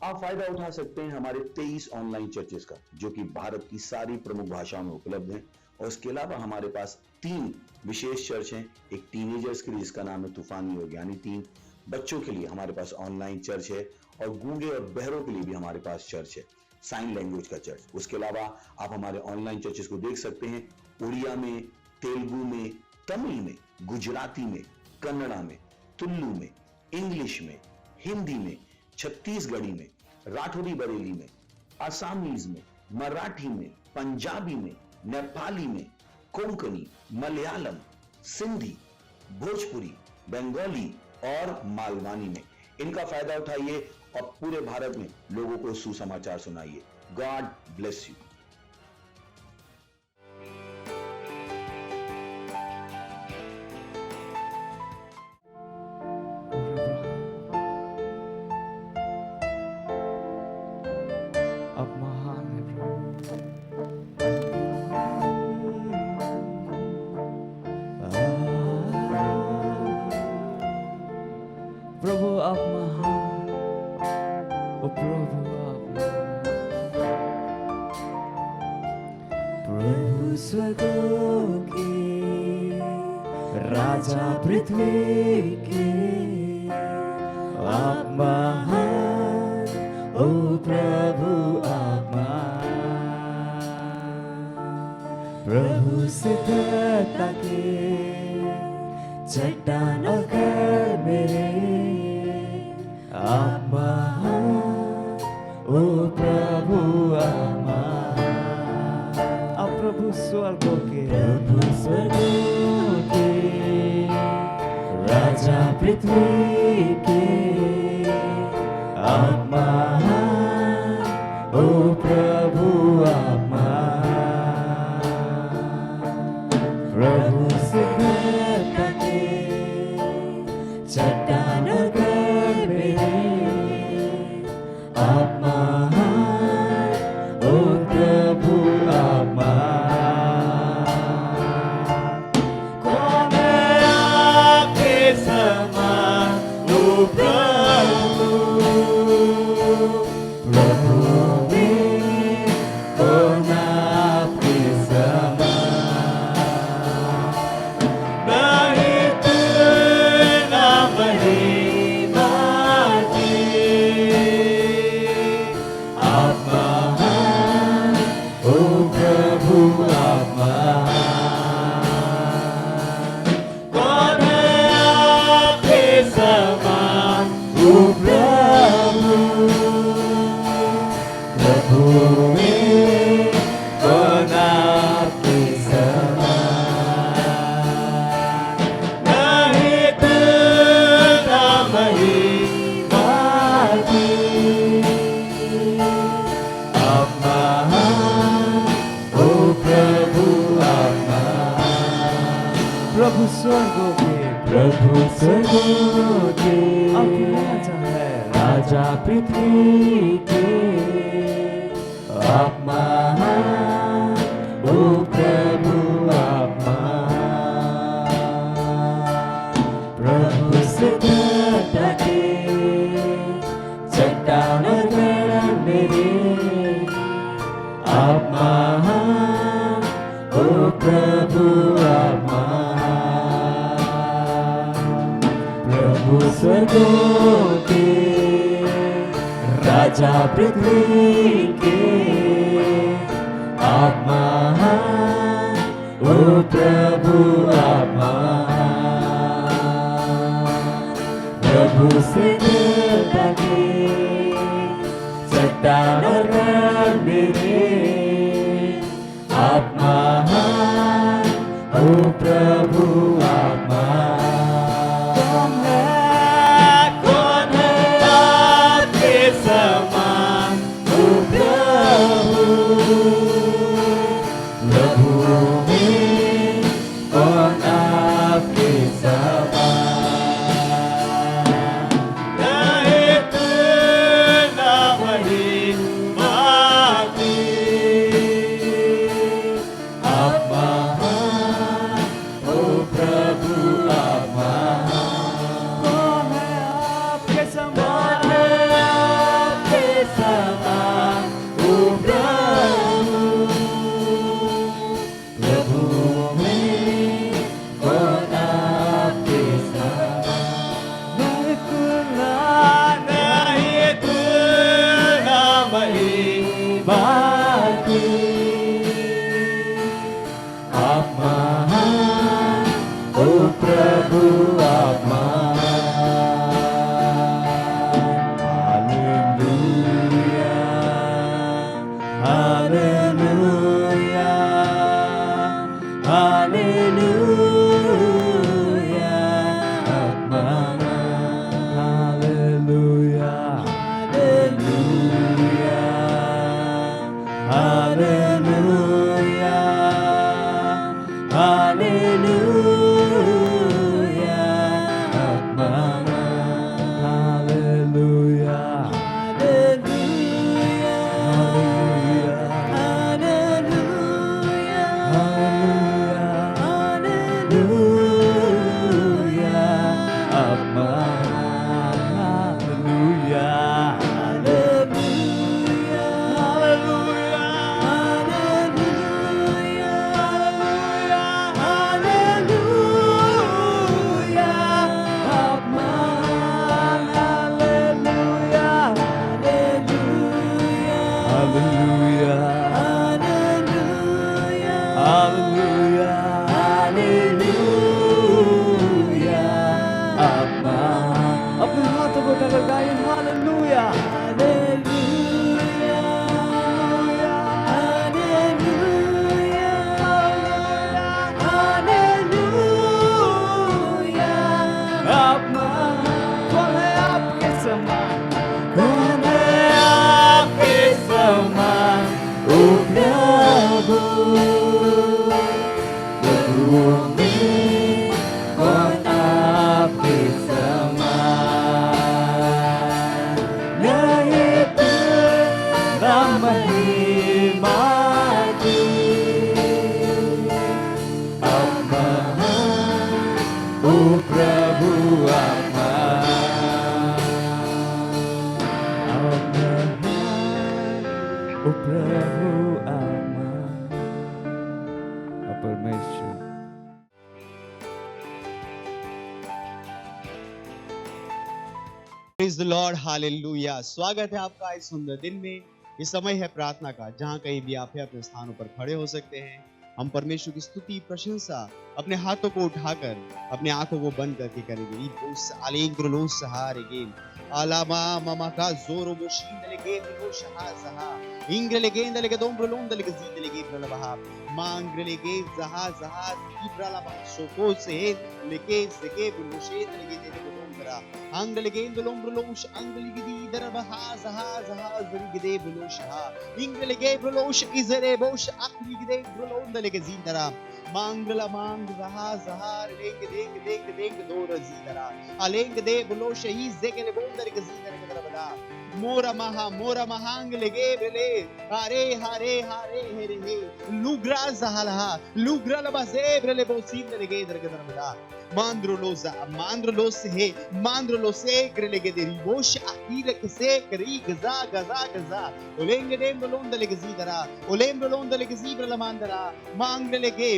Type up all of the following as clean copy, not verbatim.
आप फायदा उठा सकते हैं हमारे 23 ऑनलाइन चर्चेस का, जो कि भारत की सारी प्रमुख भाषाओं में उपलब्ध हैं। और इसके अलावा हमारे पास 3 विशेष चर्च हैं। एक टीनेजर्स के लिए जिसका नाम है तूफानी योग यानी 3, बच्चों के लिए हमारे पास ऑनलाइन चर्च है, और गूंगे और बहरों के लिए भी हमारे पास चर्च है, साइन लैंग्वेज का चर्च। उसके अलावा आप हमारे ऑनलाइन चर्चेस को देख सकते हैं उड़िया में, तेलुगु में, तमिल में, गुजराती में, कन्नड़ा में, तुलु में, इंग्लिश में, हिंदी में, छत्तीसगढ़ी में, राठौरी बरेली में, आसामीज में, मराठी में, पंजाबी में, नेपाली में, कोंकणी, मलयालम, सिंधी, भोजपुरी, बंगाली और मालवानी में। इनका फायदा उठाइए और पूरे भारत में लोगों को सुसमाचार सुनाइए। God bless you. अब महान है प्रभु, आप महान, ओ प्रभु आप प्रभु स्वर्गों के राजा पृथ्वी के आप महान, ओ प्रभु आप महान। प्रभु सिद्धता के चट्टान और घर मेरे आप महान, ओ प्रभु आप महान। आप प्रभु स्वर्गों के राजा पृथ्वी के आप महान, ओ प्रभु आप महान। प्रभु सिद्धता के चट्टान और घर मेरे आप महान, ओ प्रभु आप महान। कौन है आपके समान, ओ प्रभु, प्रभु में कौन आपके समान। नहीं तुलना महिमा की, आप महान, ओ प्रभु आप महान। कौन है आपके समान, ओ प्रभु, प्रभु में कौन आपके समान। नहीं तुलना महिमा की, आप महान, ओ प्रभु आप महान। प्रभु स्वर्गों के आप राजा है, राजा पृथ्वी के आप महान, ओ प्रभु आप महान। प्रभु सिद्धता के चट्टान और घर मेरे आप महान, ओ प्रभु आप महान। प्रभु स्वर्गों के राजा पृथ्वी के आप महान, ओ प्रभु आप महान। प्रभु सिद्धता के चट्टान और घर मेरे आप महान, ओ प्रभु आप महान। कौन है आपके समान, ओ प्रभु, प्रभु में कौन आप प्रभु आप महान। हालेलुया, हालेलुया, आप महान। हालेलुया, हालेलुया, हालेलुया, हालेलुया, आप महान। हालेलुया, हालेलुया, हालेलुया, हालेलुया, आप महान। Hallelujah, hallelujah, hallelujah, hallelujah, hallelujah, आप महान। हालेलुया, हालेलुया, हालेलुया, हालेलुया, आप महान। अपने हाथों को उठाकर गाएं हालेलुया, हालेलुया, हालेलुया, हालेलुया, आप महान। कौन है आपके समान, कौन है आपके समान, ओ प्रभु, प्रभुओं में कौन आपके समान। नहीं तेरा महिमा की, आप महान, ओ प्रभु आप महान। आप महान, ओ प्रभु आप महान। ओ परमेश्वर, प्रेज़ द लॉर्ड, हालेलुया। स्वागत है आपका इस सुंदर दिन में। ये समय है प्रार्थना का, जहाँ कहीं भी आप है अपने स्थानों पर खड़े हो सकते हैं। हम परमेश्वर की स्तुति प्रशंसा अपने हाथों को उठाकर, अपने आंखों को बंद करके करेंगे। इबोस आलेग्रो सहारेगे आलामा मामा का जोरो बोशीन लेगे रो शहा सहा इंग्र लेगे लेगे दोम लोन लेगे जीत लेगे प्रलबहा मांग्र लेगे जहा जहा इब्राला सोको से लेके सेके बुलशे लेगे दे बुलंगरा अंग लेगे लोम लोश अंग लेगे दी दरबहा जहा जहा जरिगे दे बुलशहा इंग्र लेगे बुलश इजरे बोश अखली दे बुलोन लेगे जीतरा मांगला मांग जहा जहा लेगे देंग देंग देंग दो रजीतरा अलेंग दे बुलोश ही जेके ले बोंदर के जीतरा के बदा मोरा महांग लेगे बेले हारे हारे हारे हेरे हे लुग्रा जहालहा लुग्रा लबासे ब्रेले बोसीन लेगे दर के बदा मांद्रोलोस है मांद्रोलोसे ग्रेलेगे देरी बोश अकील से करी गजा गजा गजा ओलेंगे देम बलोंद लेगे जीदरा ओलेम बलोंद लेगे जीब्रला मांदरा मांगलेगे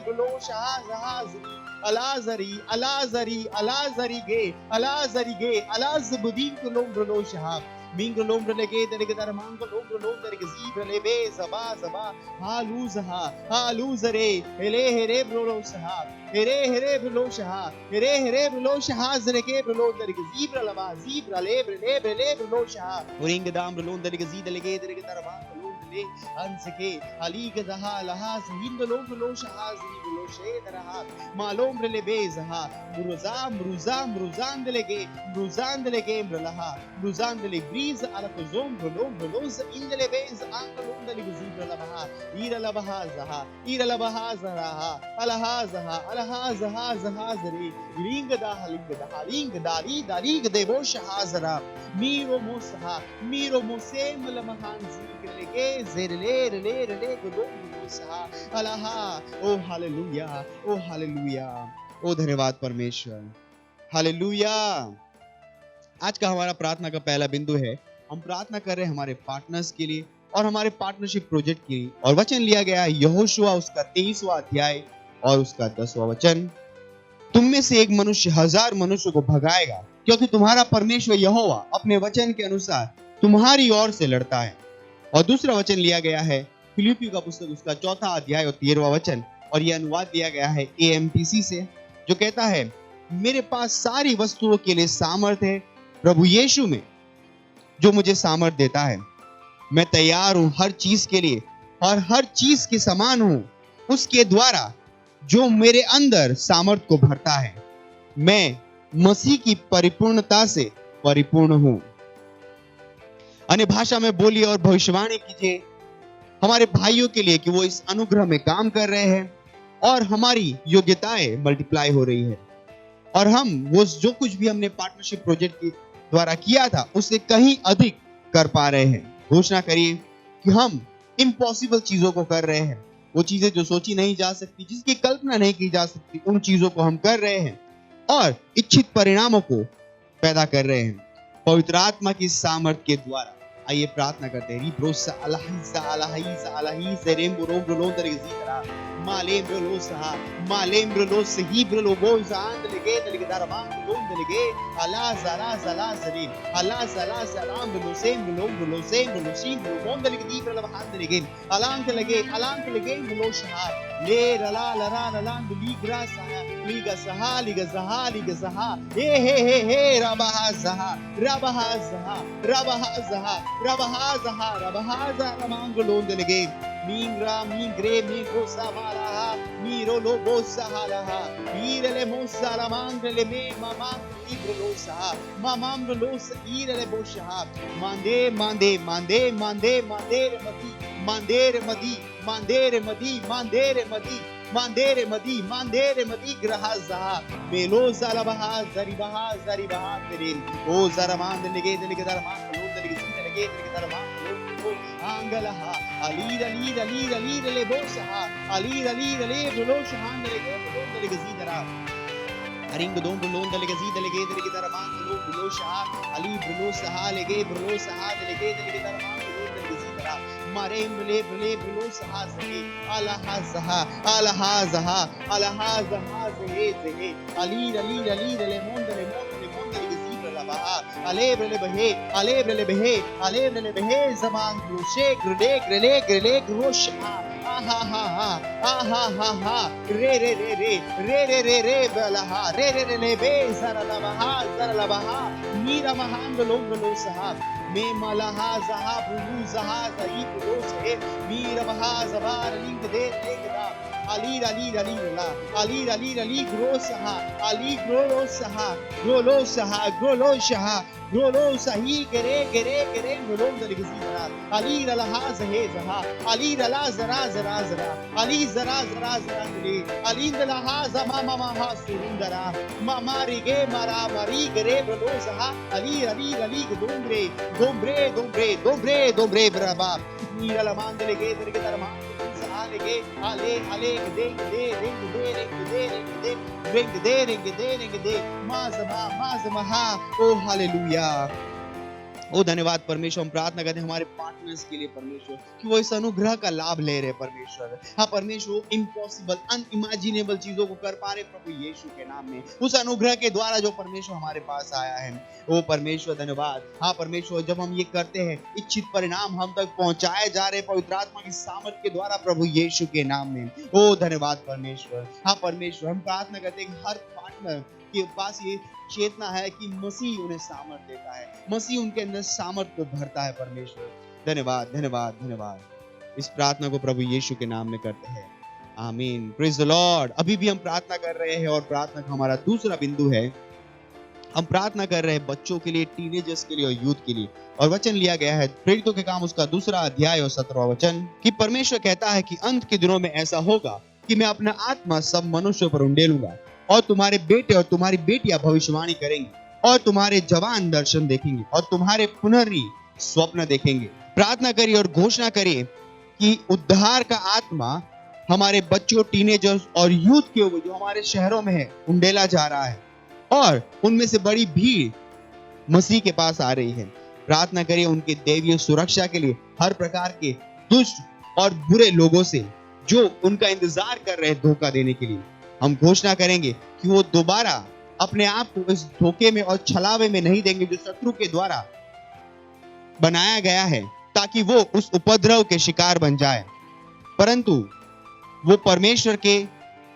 बलोशा जहाजरी अलाजरी अलाजरी अलाजरी गे अलाजबुदीन को लोम बलोशा मिंग लोम लेगे देगे दर मांग लोम लोम देगे जीब्रले बे जबा जबा हालूजरे हेले हेरे ब्रोलोशा हेरे हेरे ब्रोलोशा हेरे हेरे ब्रोलोशा जरेके ब्रोलोंद देगे जीब्रलवा जीब्रले ब्रले ब्रले ब्रोलोशा ओरिंग दाम ब्रोलोंद देगे जीद लेगे देगे दर मांग अंसके अलीग जहा लहास हिंद लोम लोशा जी लोशे दरहा मालोम ब्रले बेजहा मुरुजाम देगे ब्रलहा मुरुजाम देले ब्रीज अला कोजोम ब्रोलोम ब्रोलोस इंदले बेज आंगलोम देले जीब्रलहा ईरलबहा जहा अलहा जहा जरी लिंग दा देवो शहाजरा मीरो मोसे मलमहान जी लेगे ज़ेरले रले रले गुदो सहा अलहा ओ हालेलुया ओ धन्यवाद परमेश्वर हालेलुया। आज का हमारा प्रार्थना का पहला बिंदु है, हम प्रार्थना कर रहे हैं हमारे पार्टनर्स के लिए और हमारे पार्टनरशिप प्रोजेक्ट के लिए। और वचन लिया गया है यहोशुआ उसका 23वां अध्याय और उसका 10वां वचन, तुम में से एक मनुष्य 1000 मनुष्य को भगाएगा, क्योंकि तुम्हारा परमेश्वर यहोवा अपने वचन के अनुसार तुम्हारी ओर से लड़ता है। और दूसरा वचन लिया गया है फिलिप्पियों का पुस्तक उसका 4वां अध्याय और 13वां वचन, और यह अनुवाद दिया गया है AMTC से। जो कहता है मेरे पास सारी वस्तुओं के लिए सामर्थ्य है प्रभु यीशु में जो मुझे सामर्थ देता है। मैं तैयार हूं हर चीज के लिए और हर चीज के समान हूं उसके द्वारा जो मेरे अंदर सामर्थ को भरता है। मैं मसीह की परिपूर्णता से परिपूर्ण हूं। अन्य भाषा में बोलिए और भविष्यवाणी कीजिए हमारे भाइयों के लिए कि वो इस अनुग्रह में काम कर रहे हैं और हमारी योग्यताएं मल्टीप्लाई हो रही है और हम वो जो कुछ भी हमने पार्टनरशिप प्रोजेक्ट के द्वारा किया था उससे कहीं अधिक कर पा रहे हैं। घोषणा करिए कि हम इम्पॉसिबल चीजों को कर रहे हैं, वो चीजें जो सोची नहीं जा सकती, जिसकी कल्पना नहीं की जा सकती, उन चीजों को हम कर रहे हैं और इच्छित परिणामों को पैदा कर रहे हैं पवित्र आत्मा की सामर्थ के द्वारा। आइए प्रार्थना करते हैं। रिब्रोसा अलहिसा अलहिसा अलहिसा रेम्बुरोम ब्रोलों तरीजीरा मालेम ब्रोलोसा मालेम ब्रोलोस ही ब्रोलोबोस आंद लगे तलगे दरबाम ब्रोलों तलगे अला जरा जला जरीन अला जला सलाम ब्रोलोसेम ब्रोलोसेम ब्रोलोसीम ब्रोलों तलगे दी ब्रोलोहांद लगे अलांग लगे ब्रोलोशहा ले रला लरा रलांग लीग्रा सहा लीगा सहा हे रबहा जहा रबहा रमांगलों दलगे मींग्रा मींग्रे मींगो सामाला मीरो लोबो सहाला ईरले मोसाला मांगले में मामांग इब्रलो सहा मामांगलो ईरले बोशहा मांदे मांदे मांदे मांदे मांदेर मदी मांदेर मदी मांदेर मदी मांदेर मदी मांदेर मदी मांदेर मदी ग्रहा जहा मेलो ज़लबहा ज़रिबहा ज़रिबहा तेरे ओ ज़रमान दलगे दरमान लो दलगे दलगे दरमान लो आंगलहा अलीर ले बोसहा अलीर ले ब्लो शहान दलगे ज़ीदरा अरिंग दों ब्लों दलगे दलगे दरमान लो शहा अली ब्लो सहा लगे ब्लो सहा दलगे दरमान लो दलगे ज़ीदरा मारे ब्ले ब्लो सहा ज़हे अलहा जहा ज़हे अलीर ले मोन दले अलेब्रले बहे जमान ग्रोशे ग्रले ग्रोशा आहा रे बलहा रे बे जरलबहा मीरा महान लोग सहा मे मलहा जहा बुलू जहा सही बुलो से मीरा बहा जबार लिंग दे लेगदा अली ग्रोसहा अली ग्रोलोसहा ग्रोलो सही गरे ग्रोलों दलगे ज़ीदरा अली रलहा ज़हे ज़हा अली रला ज़रा अली ज़रा दले अली दलहा ज़मा मामा सुरुंदरा मामा रिगे मारा मरी गरे ब्रो ज़हा अली दोम्ब्रे ब्रबा नीरल मान दलगे दरमान लगे आले रिंग दे माज़मा ओ हालेलुया। ओ धन्यवाद परमेश्वर। हम प्रार्थना करते हैं हमारे पार्टनर्स के लिए परमेश्वर कि वो इस अनुग्रह का लाभ ले रहे परमेश्वर। हाँ परमेश्वर, इम्पॉसिबल अनइमेजिनेबल चीजों को कर पा रहे प्रभु यीशु के नाम में, उस अनुग्रह के द्वारा जो परमेश्वर हमारे पास आया है। ओ परमेश्वर धन्यवाद। हाँ परमेश्वर, जब हम ये करते हैं इच्छित परिणाम हम तक पहुंचाए जा रहे पवित्र आत्मा की सामर्थ के द्वारा प्रभु यीशु के नाम में। ओ धन्यवाद परमेश्वर। हाँ परमेश्वर, हम प्रार्थना करते हैं हर पार्टनर के पास ये चेतना है कि मसीह उन्हें सामर्थ देता है, मसीह उनके अंदर सामर्थ को भरता है परमेश्वर। धन्यवाद। इस प्रार्थना को प्रभु यीशु के नाम में करते हैं, आमीन। Praise the Lord. अभी भी हम प्रार्थना कर रहे हैं और प्रार्थना का हमारा दूसरा बिंदु है, हम प्रार्थना कर रहे हैं बच्चों के लिए, टीनेजर्स के लिए और यूथ के लिए। और वचन लिया गया है प्रेरितों के काम उसका 2 अध्याय और 17वां वचन कि परमेश्वर कहता है कि अंत के दिनों में ऐसा होगा कि मैं अपना आत्मा सब मनुष्यों पर उंडेलूंगा और तुम्हारे बेटे और तुम्हारी बेटियां भविष्यवाणी करेंगी और तुम्हारे जवान दर्शन देखेंगे और तुम्हारे पुनरी स्वप्न देखेंगे। प्रार्थना करिए और घोषणा करिए कि उद्धार का आत्मा हमारे बच्चों, टीनेजर्स और यूथ के ऊपर जो हमारे शहरों में है उंडेला जा रहा है और उनमें से बड़ी भीड़ मसीह के पास आ रही है। प्रार्थना करिए उनके दैवीय सुरक्षा के लिए, हर प्रकार के दुष्ट और बुरे लोगों से जो उनका इंतजार कर रहे हैं धोखा देने के लिए। हम घोषणा करेंगे कि वो दोबारा अपने आप को इस धोखे में और छलावे में नहीं देंगे जो शत्रु के द्वारा बनाया गया है, ताकि वो उस उपद्रव के शिकार बन जाए, परंतु वो परमेश्वर के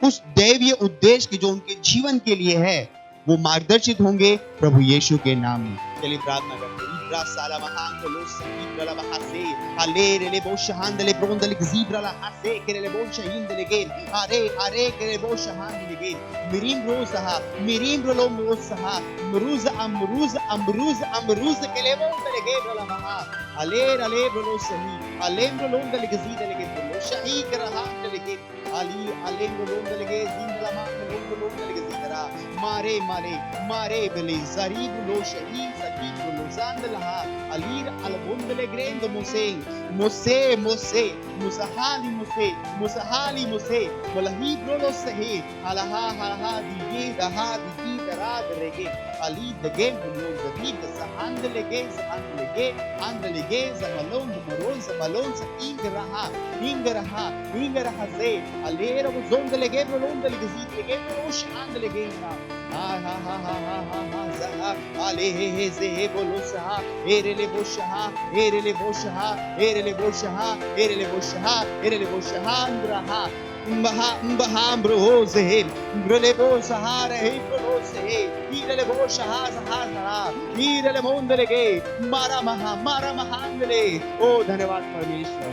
उस दैवीय उद्देश्य की जो उनके जीवन के लिए है, वो मार्गदर्शित होंगे प्रभु यीशु के नाम में। चलिए प्रार्थना करते हैं। इब्रा साला महांगलो सहीब्रा ला महासे अले रे बो शहांदले ब्रोंदले गजीब्रा ला हासे केले बो शहींदले गेन अरे अरे केले बो शहांदले गेन मिरीम रोलो मोसहा मरूज अमरूज केले बो दले गेब्रा ला महा अले ब्रो सही अले ब्रो दले गजीदले गेन ब्रो शही करहा दले गेन अली अले ब्रो दले गे जिंदला मा ब्रो दले गजीदरा मारे बले जरीब लो शहीद सकीब लो zandalah alir albundle grend mose musahali mose walahi brolo sahi halaha dige darad rege ali dege bulu david sahandle ge zamalon sa ingeraha ze alera zondle ge brolo ge zige brolo shandle ge ha zaha ale ze bolo saha erele boshaha andraha mbaha broze brole bosahara he brose irele boshaha sahara irele mondele mara mahandle ओ धन्यवाद परमेश्वर।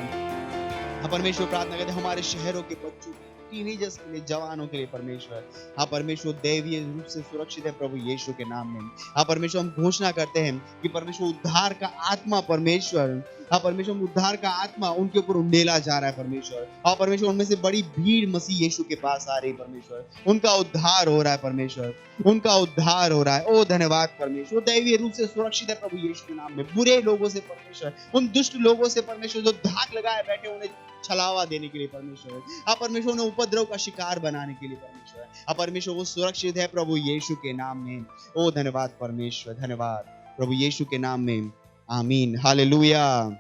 हाँ परमेश्वर प्रार्थना करते हमारे शहरों के बच्चों टीनेजर्स के लिए, जवानों के लिए परमेश्वर। हाँ परमेश्वर दैवीय रूप से सुरक्षित है प्रभु यीशु के नाम में। हाँ परमेश्वर हम घोषणा करते हैं कि परमेश्वर उद्धार का आत्मा परमेश्वर, हाँ परमेश्वर उद्धार का आत्मा उनके ऊपर उंडेला जा रहा है परमेश्वर। हाँ परमेश्वर उनमें से बड़ी भीड़ मसीह यीशु के पास आ रही है परमेश्वर। उनका उद्धार हो रहा है परमेश्वर, उनका उद्धार हो रहा है। ओ धन्यवाद परमेश्वर। दैवीय रूप से सुरक्षित है प्रभु यीशु के नाम में। बुरे लोगों से परमेश्वर, उन दुष्ट लोगों से परमेश्वर जो धाक लगाए बैठे उन्हें छलावा देने के लिए परमेश्वर, हाँ परमेश्वर उन्हें उपद्रव का शिकार बनाने के लिए परमेश्वर, हाँ परमेश्वर वो सुरक्षित है प्रभु यीशु के नाम में। ओ धन्यवाद परमेश्वर, धन्यवाद प्रभु यीशु के नाम में। आमीन, हालेलुया।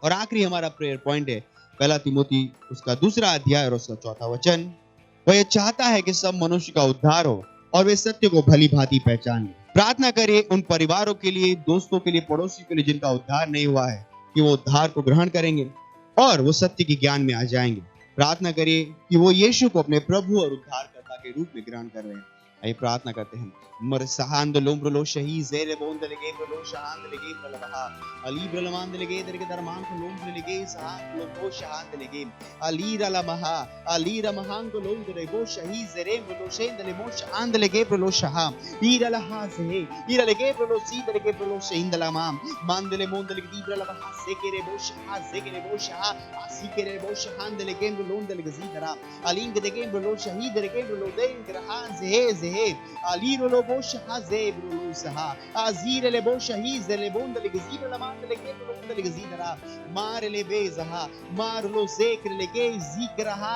और आखिरी हमारा प्रेयर पॉइंट है पहला तिमोथी उसका 2 अध्याय और उसका 4 वचन। वह यह चाहता है कि सब मनुष्य का उद्धार हो और वे सत्य को भली भांति पहचान ले। प्रार्थना करिए उन परिवारों के लिए, दोस्तों के लिए, पड़ोसियों के लिए जिनका उद्धार नहीं हुआ है, कि वो उद्धार को ग्रहण करेंगे और वो सत्य के ज्ञान में आ जाएंगे। प्रार्थना करिए कि वो यीशु को अपने प्रभु और उद्धारकर्ता के रूप में ग्रहण कर रहे हैं। आइए प्रार्थना करते हैं। मर सहांद लोम्ब्रलो शही जेरे बोंद लगे ब्रलो शहांद लगे ब्रलहा अली ब्रलमांद लगे दरके दरमान को लोम्ब्र लगे सहांद लोम्ब्रो शहांद लगे अली रलमहा अली रमहांग को लोम्ब्र लगे शही जेरे ब्रलो शेंद ले मो शहांद लगे ब्रलो शहा ईरलहा से ईरलगे ब्रलो सीद लगे ब्रलो शेंद लमाम मांदले मोंद लगे दी ब्रलहा से केरे बो शहा से केरे बो शहा आसी केरे बो शहांद लगे ब्रलोंद लगे जीदरा अलिंग दगे ब्रलो शहीद लगे ब्रलो दे ग्रहान ze aliro lo bosha haze brulu saha azire le bosha hize le bonda le gazira la manda le gebro le gazira mare le bezaha mar lo zekre le ge zigraha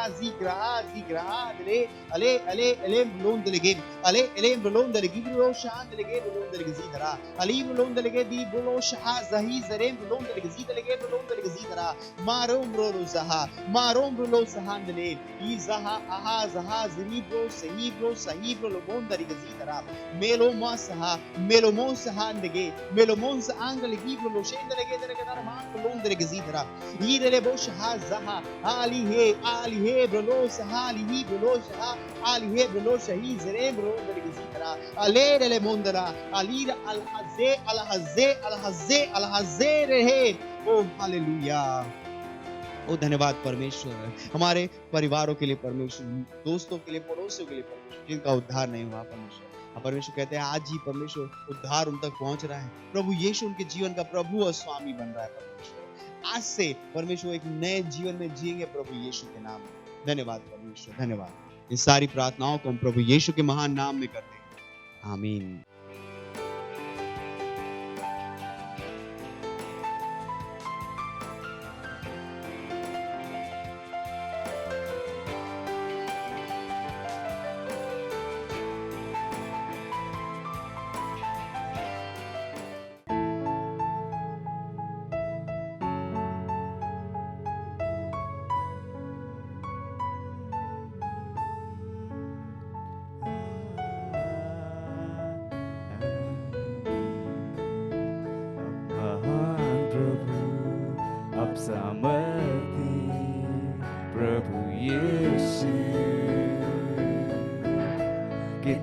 le ale blonda le ge ale blonda le gebro shand le ge blonda le gazira ali blonda le ge di bolo shaha zahi zare blonda le gazira le ge blonda le gazira marom brulu saha le izaha aha zaha zribro sahibro lobonda rigazitara melomosaha ndege melomons angle gibro lo shenda lege dere dar man lobonda rigazitara irele bosha zaha ali he brolo sahali hi brolo shaha ali he brolo shahi zere brolo rigazitara alere le mondara alira alhazze rehe। O hallelujah. ओ धन्यवाद परमेश्वर। हमारे परिवारों के लिए परमेश्वर, दोस्तों के लिए, पड़ोसियों के लिए परमेश्वर जिनका उद्धार नहीं हुआ परमेश्वर, परमेश्वर कहते हैं आज ही परमेश्वर उद्धार उन तक पहुंच रहा है। प्रभु यीशु उनके जीवन का प्रभु और स्वामी बन रहा है परमेश्वर। आज से परमेश्वर एक नए जीवन में जिएंगे प्रभु यीशु के नाम में। धन्यवाद परमेश्वर, धन्यवाद। इन सारी प्रार्थनाओं को हम प्रभु यीशु के महान नाम में करते हैं। आमीन।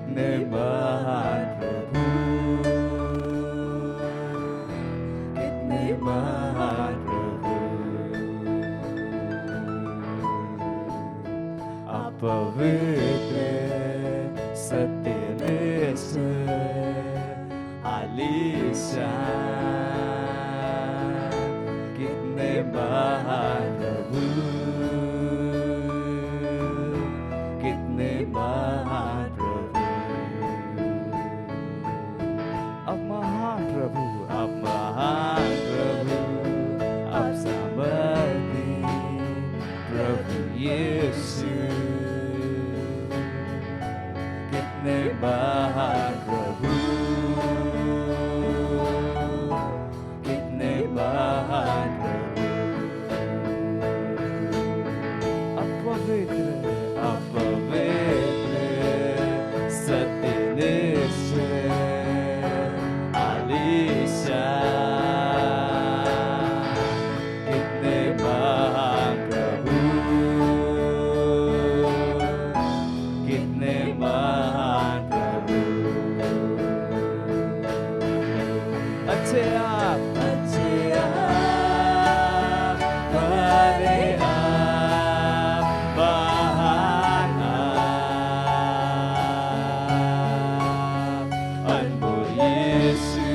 कितने महान प्रभु, कितने महान प्रभु, आप पवित्र सत्य निश्चय आलीशान, कितने महान प्रभु, कितने महान प्रभु, आप महान प्रभु, आप महान प्रभु, आप सामर्थी प्रभु यीशु, कितने महान प्रभु, कितने महान प्रभु, आप पवित्र सत्य निश्चय आलीशान, कितने महान प्रभु, कितने महान प्रभु, अच्छे आप भले आप महान आप, अनमोल यीशु,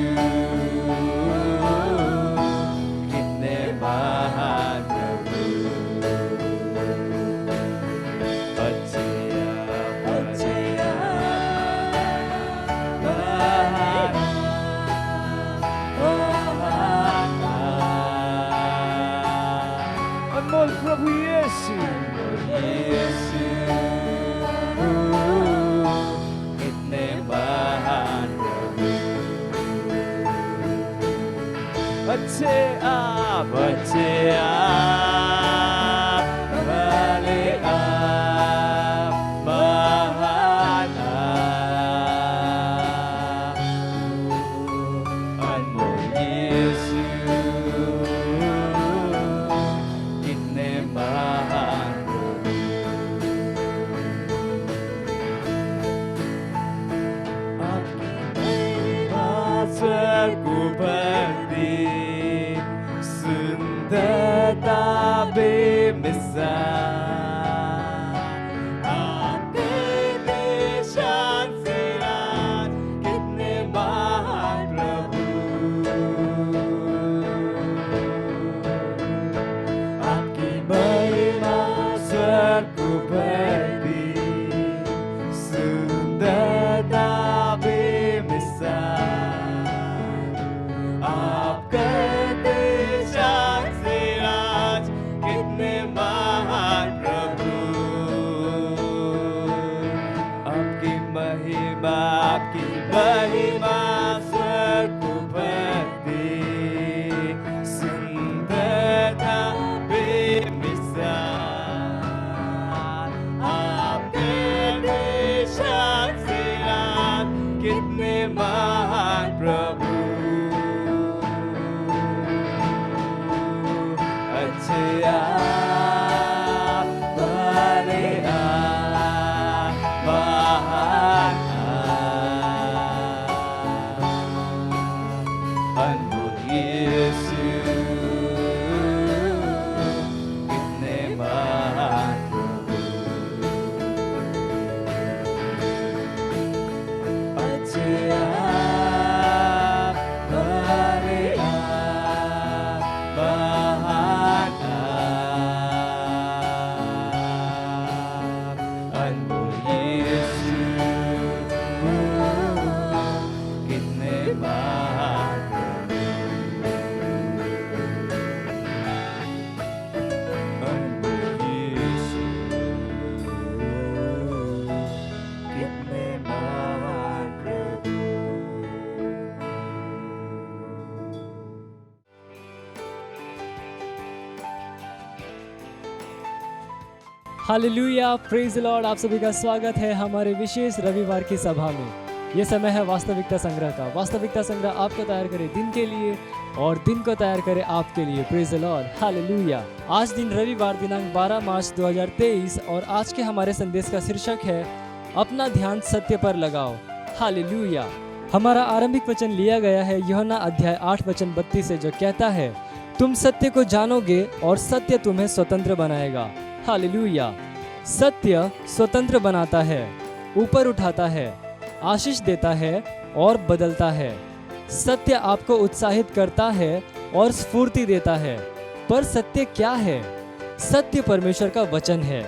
कितने महान प्रभु, अच्छे आप महान अनमोल प्रभु यीशु, यीशु, कितने महान प्रभु, अच्छे आप भले आप महान आप, अनमोल यीशु, कितने महान प्रभु, आपकी महिमा स्वर्ग भरती, सुंदरता बेमिसाल, आपके निशान से राज, कितने महान प्रभु, आपकी महिमा स्वर्ग भरती, सुंदरता बेमिसाल, आपका निशान से राज, कितने महान प्रभु, आपकी महिमा स्वर्ग भरती, सुंदरता बेमिसाल, आपके निशान से राज, कितने महान प्रभु, अच्छे आप भले आप महान आप, अनमोल यीशु, कितने महान प्रभु, अच्छे आप भले आप महान आप, अनमोल यीशु, कितने महान प्रभु, अनमोल यीशु, कितने महान प्रभु। Hallelujah, praise the Lord. आप सभी का स्वागत है हमारे विशेष रविवार की सभा में। ये समय है वास्तविकता संग्रह का। वास्तविकता संग्रह आपको तैयार करे दिन के लिए और दिन को तैयार करे आपके लिए। Praise the Lord, hallelujah. आज दिन रविवार दिनांक 12 मार्च 2023 और आज के हमारे संदेश का शीर्षक है अपना ध्यान सत्य पर लगाओ। हालेलुया। हमारा आरंभिक वचन लिया गया है यूहन्ना अध्याय 8 वचन 32 से, जो कहता है तुम सत्य को जानोगे और सत्य तुम्हें स्वतंत्र बनाएगा। हालेलुया। सत्य स्वतंत्र बनाता है, ऊपर उठाता है, आशीष देता है और बदलता है। सत्य आपको उत्साहित करता है और स्फूर्ति देता है। पर सत्य क्या है? सत्य परमेश्वर का वचन है।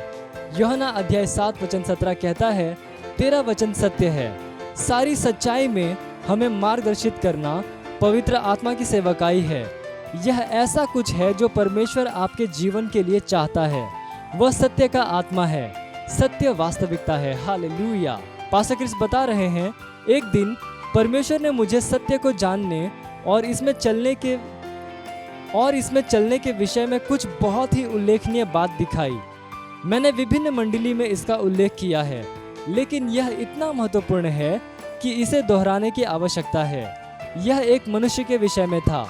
यूहन्ना अध्याय 7 वचन 17 कहता है तेरा वचन सत्य है। सारी सच्चाई में हमें मार्गदर्शित करना पवित्र आत्मा की सेवकाई है। यह ऐसा कुछ है जो परमेश्वर आपके जीवन के लिए चाहता है। वह सत्य का आत्मा है, सत्य वास्तविकता है। हालेलुया। पास्टर क्रिस बता रहे हैं एक दिन परमेश्वर ने मुझे सत्य को जानने और इसमें चलने के विषय में कुछ बहुत ही उल्लेखनीय बात दिखाई। मैंने विभिन्न मंडली में इसका उल्लेख किया है, लेकिन यह इतना महत्वपूर्ण है कि इसे दोहराने की आवश्यकता है। यह एक मनुष्य के विषय में था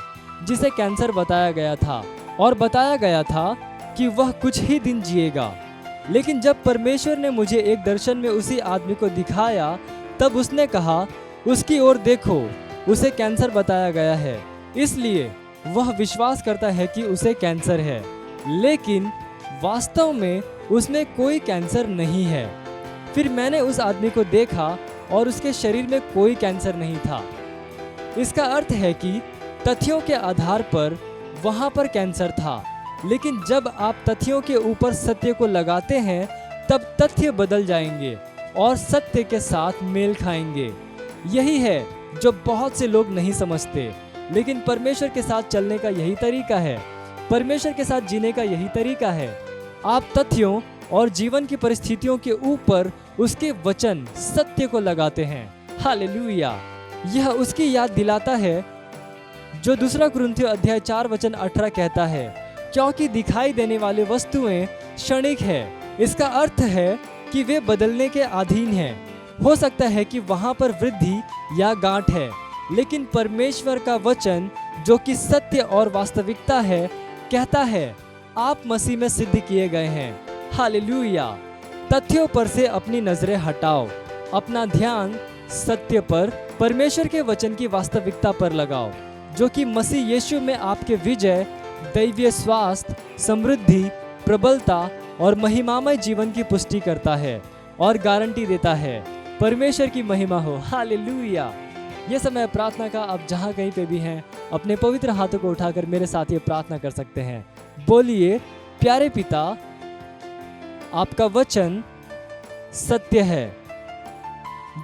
जिसे कैंसर बताया गया था और बताया गया था कि वह कुछ ही दिन जिएगा। लेकिन जब परमेश्वर ने मुझे एक दर्शन में उसी आदमी को दिखाया, तब उसने कहा उसकी ओर देखो, उसे कैंसर बताया गया है, इसलिए वह विश्वास करता है कि उसे कैंसर है, लेकिन वास्तव में उसमें कोई कैंसर नहीं है। फिर मैंने उस आदमी को देखा और उसके शरीर में कोई कैंसर नहीं था। इसका अर्थ है कि तथ्यों के आधार पर वहाँ पर कैंसर था, लेकिन जब आप तथ्यों के ऊपर सत्य को लगाते हैं तब तथ्य बदल जाएंगे और सत्य के साथ मेल खाएंगे। यही है जो बहुत से लोग नहीं समझते, लेकिन परमेश्वर के साथ चलने का यही तरीका है, परमेश्वर के साथ जीने का यही तरीका है। आप तथ्यों और जीवन की परिस्थितियों के ऊपर उसके वचन सत्य को लगाते हैं। हालेलुया। यह उसकी याद दिलाता है जो दूसरा कुरिन्थियों अध्याय 4 वचन 18 कहता है, क्योंकि दिखाई देने वाले वस्तुएं क्षणिक है। इसका अर्थ है कि वे बदलने के अधीन हैं। हो सकता है कि वहां पर वृद्धि या गांठ है, लेकिन परमेश्वर का वचन जो कि सत्य और वास्तविकता है कहता है आप मसीह में सिद्ध किए गए हैं। हालेलुया। तथ्यों पर से अपनी नजरें हटाओ, अपना ध्यान सत्य पर, परमेश्वर के वचन की वास्तविकता पर लगाओ, जो कि मसीह यीशु में आपके विजय, दैवीय स्वास्थ्य, समृद्धि, प्रबलता और महिमामय जीवन की पुष्टि करता है और गारंटी देता है। परमेश्वर की महिमा हो। हालेलुया। यह समय प्रार्थना का। आप जहां कहीं पे भी हैं अपने पवित्र हाथों को उठाकर मेरे साथ ये प्रार्थना कर सकते हैं। बोलिए, प्यारे पिता, आपका वचन सत्य है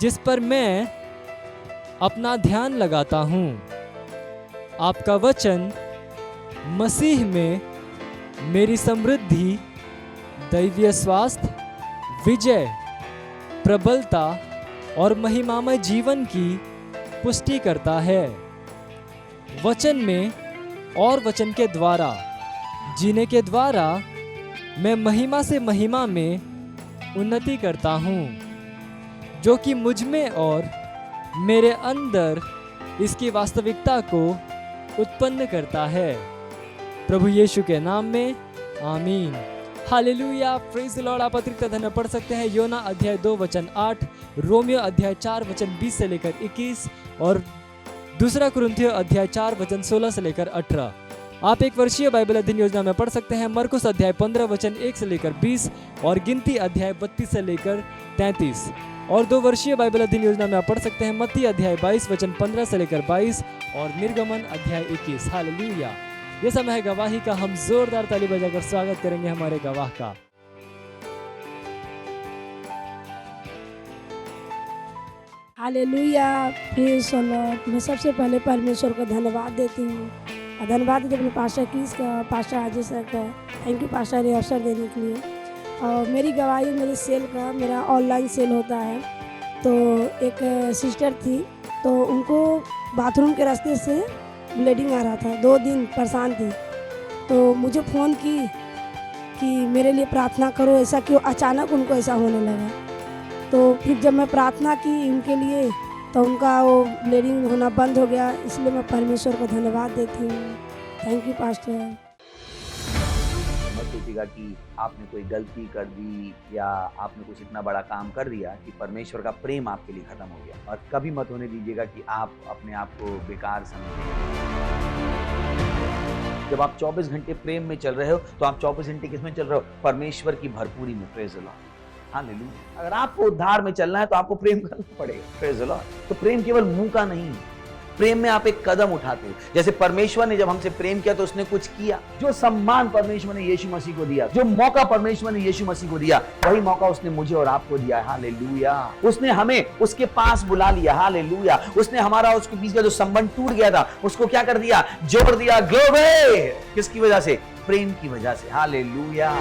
जिस पर मैं अपना ध्यान लगाता हूँ। आपका वचन मसीह में मेरी समृद्धि, दैवीय स्वास्थ्य, विजय, प्रबलता और महिमामय जीवन की पुष्टि करता है। वचन में और वचन के द्वारा जीने के द्वारा मैं महिमा से महिमा में उन्नति करता हूँ, जो कि मुझ में और मेरे अंदर इसकी वास्तविकता को उत्पन्न करता है। प्रभु यीशु के नाम में आमीन। हालेलुया। Praise the Lord. आप अतिरिक्त धन्य पढ़ सकते हैं यूहन्ना अध्याय 2 वचन 8, रोमियो अध्याय 4 वचन 20 से लेकर 21 और दूसरा कुरिन्थियों अध्याय 4 वचन 16 से लेकर 18। आप एक वर्षीय बाइबल अध्ययन योजना में पढ़ सकते हैं मरकुस अध्याय 15 वचन 1 से लेकर 20 और गिनती अध्याय 32 से लेकर 33। और 2 वर्षीय बाइबल अध्ययन योजना में आप पढ़ सकते हैं मत्ती अध्याय 22 वचन 15 से लेकर 22 और निर्गमन अध्याय 21। हालेलुया। ये समय है गवाही का। हम जोरदार ताली बजाकर स्वागत करेंगे हमारे गवाह का। हालेलुया। Praise the Lord. मैं सबसे पहले परमेश्वर को धन्यवाद देती हूँ और धन्यवाद देती अपने पास्टर क्रिस का, पास्टर अजय सर का। थैंक यू पास्टर, ये अवसर देने के लिए। और मेरी गवाही, मेरे सेल का, मेरा ऑनलाइन सेल होता है। तो एक सिस्टर थी, तो उनको बाथरूम के रास्ते से ब्लीडिंग आ रहा था, 2 दिन परेशान थी। तो मुझे फ़ोन की कि मेरे लिए प्रार्थना करो, ऐसा क्यों अचानक उनको ऐसा होने लगा। तो फिर जब मैं प्रार्थना की उनके लिए, तो उनका वो ब्लीडिंग होना बंद हो गया। इसलिए मैं परमेश्वर को धन्यवाद देती हूँ। Thank you pastor. मत्ती सोचेगा कि आपने कोई गलती कर दी या आपने कुछ इतना बड़ा काम कर दिया कि परमेश्वर का प्रेम आपके लिए खत्म हो गया। और कभी मत होने दीजिएगा कि आप अपने आप को बेकार समझें। जब आप 24 घंटे प्रेम में चल रहे हो तो आप 24 घंटे किसमें चल रहे हो? परमेश्वर की भरपूरी में। Praise the Lord, hallelujah. अगर आपको उद्धार में चलना है तो आपको प्रेम करना पड़ेगा। Praise the Lord. तो प्रेम केवल मुंह का नहीं है, प्रेम में आप एक कदम उठाते हो। जैसे परमेश्वर ने जब हमसे प्रेम किया तो उसने कुछ किया। जो सम्मान परमेश्वर ने यीशु मसीह को दिया, जो मौका परमेश्वर ने यीशु मसीह को दिया, वही मौका उसने मुझे और आपको दिया है। हालेलुया। उसने हमें उसके पास बुला लिया। हालेलुया। उसने हमारा उसके बीच का जो संबंध टूट गया था उसको क्या कर दिया? जोड़ दिया। ग्लोरी। किसकी वजह से? प्रेम की वजह से। हालेलुया।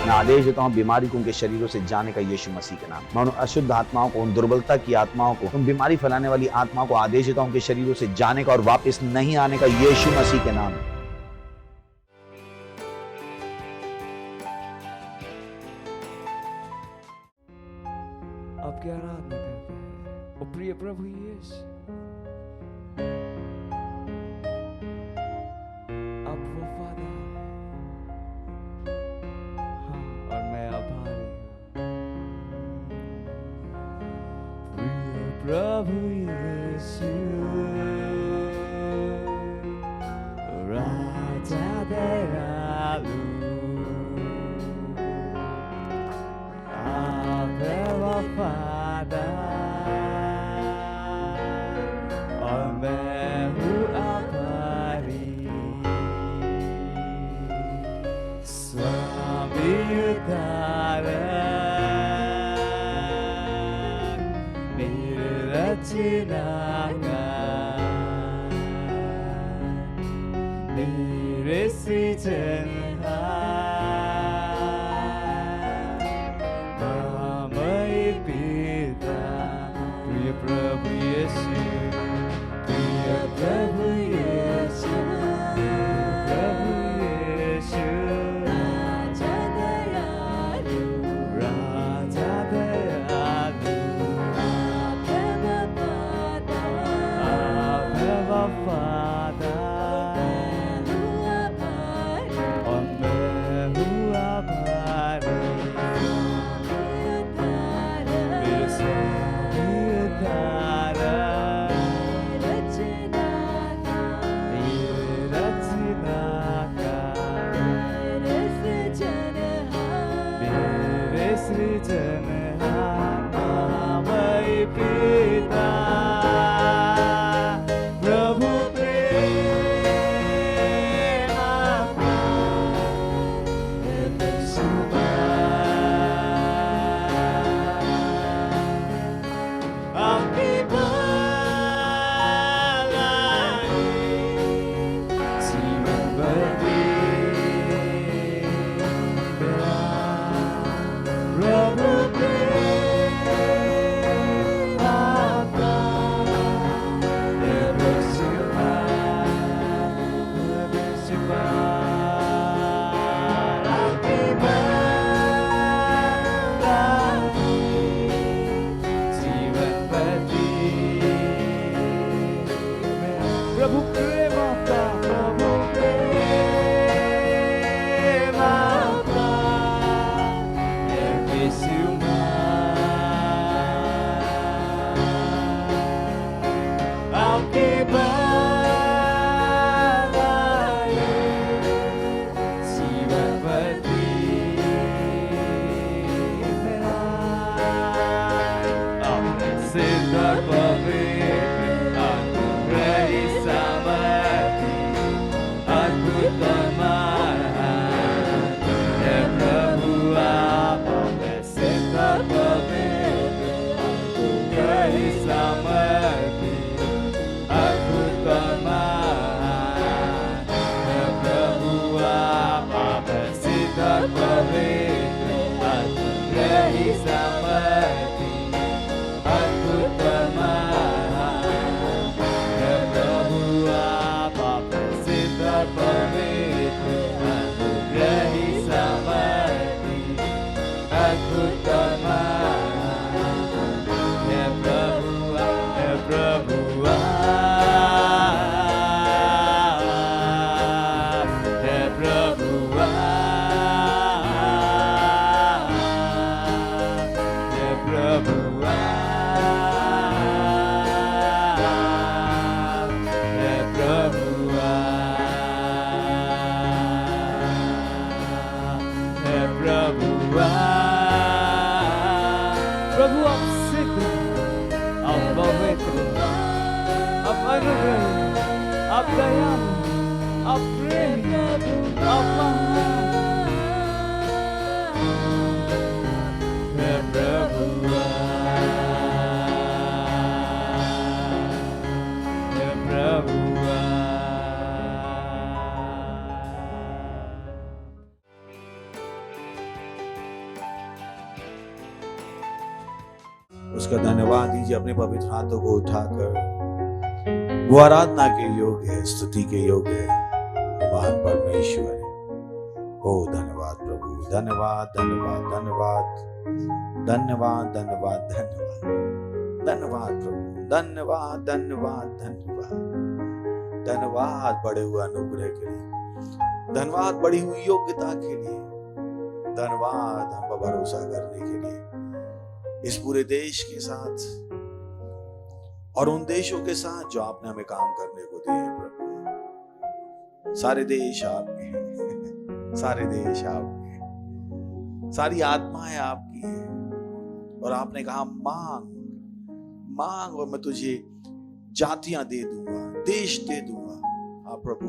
मैं आदेश देता हूं बीमारी को उनके शरीरों से जाने का यीशु मसीह के नाम। मैं उन अशुद्ध आत्माओं को, उन दुर्बलता की आत्माओं को, उन बीमारी फैलाने वाली आत्माओं को आदेश देता हूं उनके शरीरों से जाने का और वापस नहीं आने का यीशु मसीह के नाम। आपकी आराधना करते हैं ओ प्रिय प्रभु यीशु। आप वफादार हैं, हाँ, और मैं आभारी हूँ। प्रिय प्रभु यीशु, राजा दयालु, आप हैं वफादार और मैं हूँ आभारी। स्वामी उद्धारक, मेरे रचनाकार, मेरे सृजनहार, महामय पिता। प्रिय प्रभु यीशु, प्रिय प्रभु यीशु, प्रभु यीशु, राजा दयालु, राजा दयालु, आप हैं वफादार, और मैं हूँ आभारी। मेरे स्वामी उद्धारक, ये रचनाकार, मेरे सृजनहार, महामय पिता। प्रभु प्रेम आपका है बेशुमार। आपकी भलाई जीवन भर देगा। प्रभु प्रेम आपका है बेशुमार, है बेशुमार। आपकी भलाई जीवन भर देगा। प्रभु प्रेम आपका, प्रभु प्रेम आपका है बेशुमार। आपकी भलाई जीवन भर देगा। आपने सिद्ध पवित्र अनुग्रही सामर्थी अद्भुत महान है प्रभु आप। आपने सिद्ध पवित्र अनुग्रही सामर्थी अद्भुत महान है प्रभु आप। आपने सिद्ध पवित्र अनुग्रही सामर्थी अद्भुत महान है प्रभु आप। आपने सिद्ध पवित्र अनुग्रही सामर्थी अद्भुत महान है प्रभु आप, है प्रभु हे प्रभु हे प्रभु प्रभु आप सिद्ध, आप पवित्र, आप अनुग्रही, आप दयालु, आप प्रेमी, आप महान। हे प्रभु हे प्रभु उसका धन्यवाद दीजिए अपने पवित्र हाथों को उठाकर। वो आराधना के योग्य है, स्तुति के योग्य है, महान परमेश्वर है। ओ धन्यवाद प्रभु, धन्यवाद धन्यवाद धन्यवाद धन्यवाद धन्यवाद धन्यवाद धन्यवाद प्रभु, धन्यवाद धन्यवाद धन्यवाद धन्यवाद बढ़े हुए अनुग्रह के लिए, धन्यवाद बढ़ी हुई योग्यता के लिए, धन्यवाद हम पर भरोसा करने के लिए इस पूरे देश के साथ और उन देशों के साथ जो आपने हमें काम करने को दिए हैं प्रभु। सारे देश आपके हैं, सारे देश आपके हैं, सारी आत्माएं आपकी हैं और आपने कहा मांग मांग और मैं तुझे जातियां दे दूंगा, देश दे दूंगा। आप प्रभु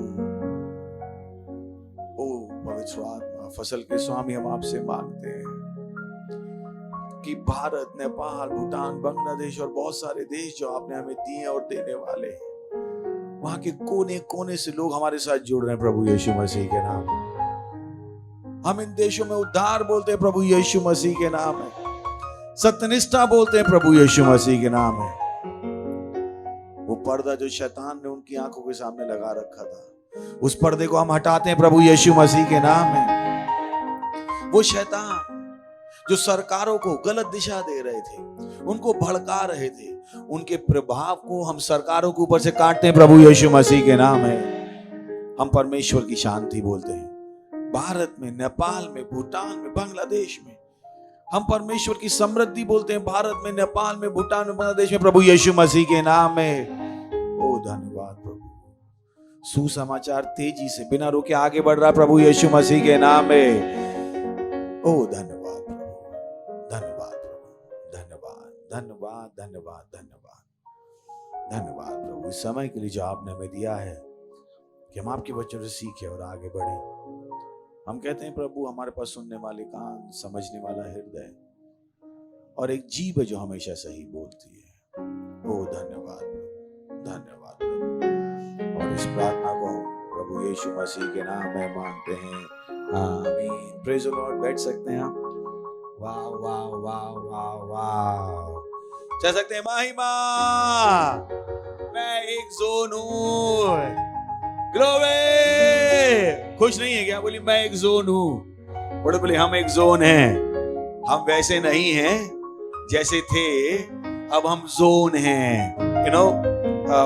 ओ पवित्र आत्मा, फसल के स्वामी, हम आपसे मांगते हैं कि भारत, नेपाल, भूटान, बांग्लादेश और बहुत सारे देश जो आपने हमें दिए और देने वाले हैं, वहां के कोने कोने से लोग हमारे साथ जुड़ रहे हैं प्रभु यीशु मसीह के नाम में। हम इन देशों में उद्धार बोलते हैं प्रभु यीशु मसीह के नाम में, सत्यनिष्ठा बोलते हैं प्रभु यीशु मसीह के नाम में। वो पर्दा जो शैतान ने उनकी आंखों के सामने लगा रखा था, उस पर्दे को हम हटाते हैं प्रभु यीशु मसीह के नाम में। वो शैतान जो सरकारों को गलत दिशा दे रहे थे, उनको भड़का रहे थे, उनके प्रभाव को हम सरकारों के ऊपर से काटते हैं प्रभु यीशु मसीह के नाम है। हम परमेश्वर की शांति बोलते हैं भारत में, नेपाल में, भूटान में, बांग्लादेश में। हम परमेश्वर की समृद्धि बोलते हैं भारत में, नेपाल में, भूटान में, बांग्लादेश में प्रभु यीशु मसीह के नाम में। ओ धन्यवाद प्रभु, सुसमाचार तेजी से बिना रुके आगे बढ़ रहा प्रभु यीशु मसीह के नाम में। ओ धन्यवाद, धन्यवाद प्रभु, धन्यवाद धन्यवाद धन्यवाद धन्यवाद धन्यवाद प्रभु इस समय के लिए जो आपने हमें दिया है कि हम आपके वचन से सीखें और आगे बढ़ें। हम कहते हैं प्रभु हमारे पास सुनने वाले कान, समझने वाला हृदय और एक जीभ है जो हमेशा सही बोलती है। ओ धन्यवाद प्रभु, धन्यवाद प्रभु। और इस प्रार्थना को प्रभु यीशु मसीह के नाम में मांगते हैं, आमीन। Praise the Lord. बैठ सकते हैं आप। वाह वाह वाह वाह वाह, कह सकते हैं महिमा, मैं एक जोन हूं। ग्लोरी, खुश नहीं है क्या? बोली मैं एक जोन हूं। बड़े बोले हम एक जोन हैं, हम वैसे नहीं हैं जैसे थे, अब हम जोन हैं। यू नो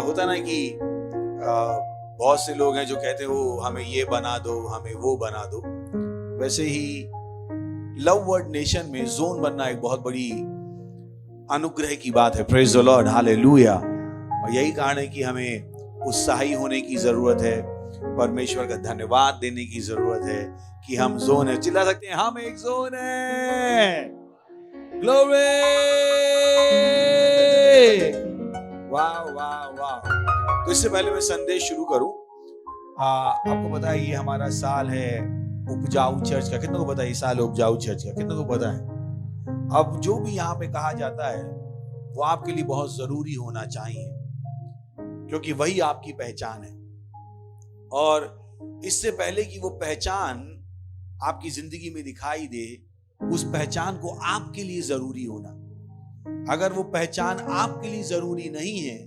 होता ना कि बहुत से लोग हैं जो कहते हैं वो हमें ये बना दो, हमें वो बना दो। वैसे ही लव वर्ड नेशन में जोन बनना एक बहुत बड़ी अनुग्रह की बात है। Praise the Lord, hallelujah. और यही कारण है कि हमें उत्साही होने की जरूरत है, परमेश्वर का धन्यवाद देने की जरूरत है कि हम जोन है। चिल्ला सकते हैं हम एक जोन है। ग्लोरी, वाह वाह वाह। तो इससे पहले मैं संदेश शुरू करूं, आपको पता है ये हमारा साल है उपजाऊ चर्च का। कितनों को पता है ये साल उपजाऊ चर्च का? कितनों को पता है? अब जो भी यहाँ पे कहा जाता है वो आपके लिए बहुत जरूरी होना चाहिए, क्योंकि वही आपकी पहचान है। और इससे पहले कि वो पहचान आपकी जिंदगी में दिखाई दे, उस पहचान को आपके लिए जरूरी होना। अगर वो पहचान आपके लिए जरूरी नहीं है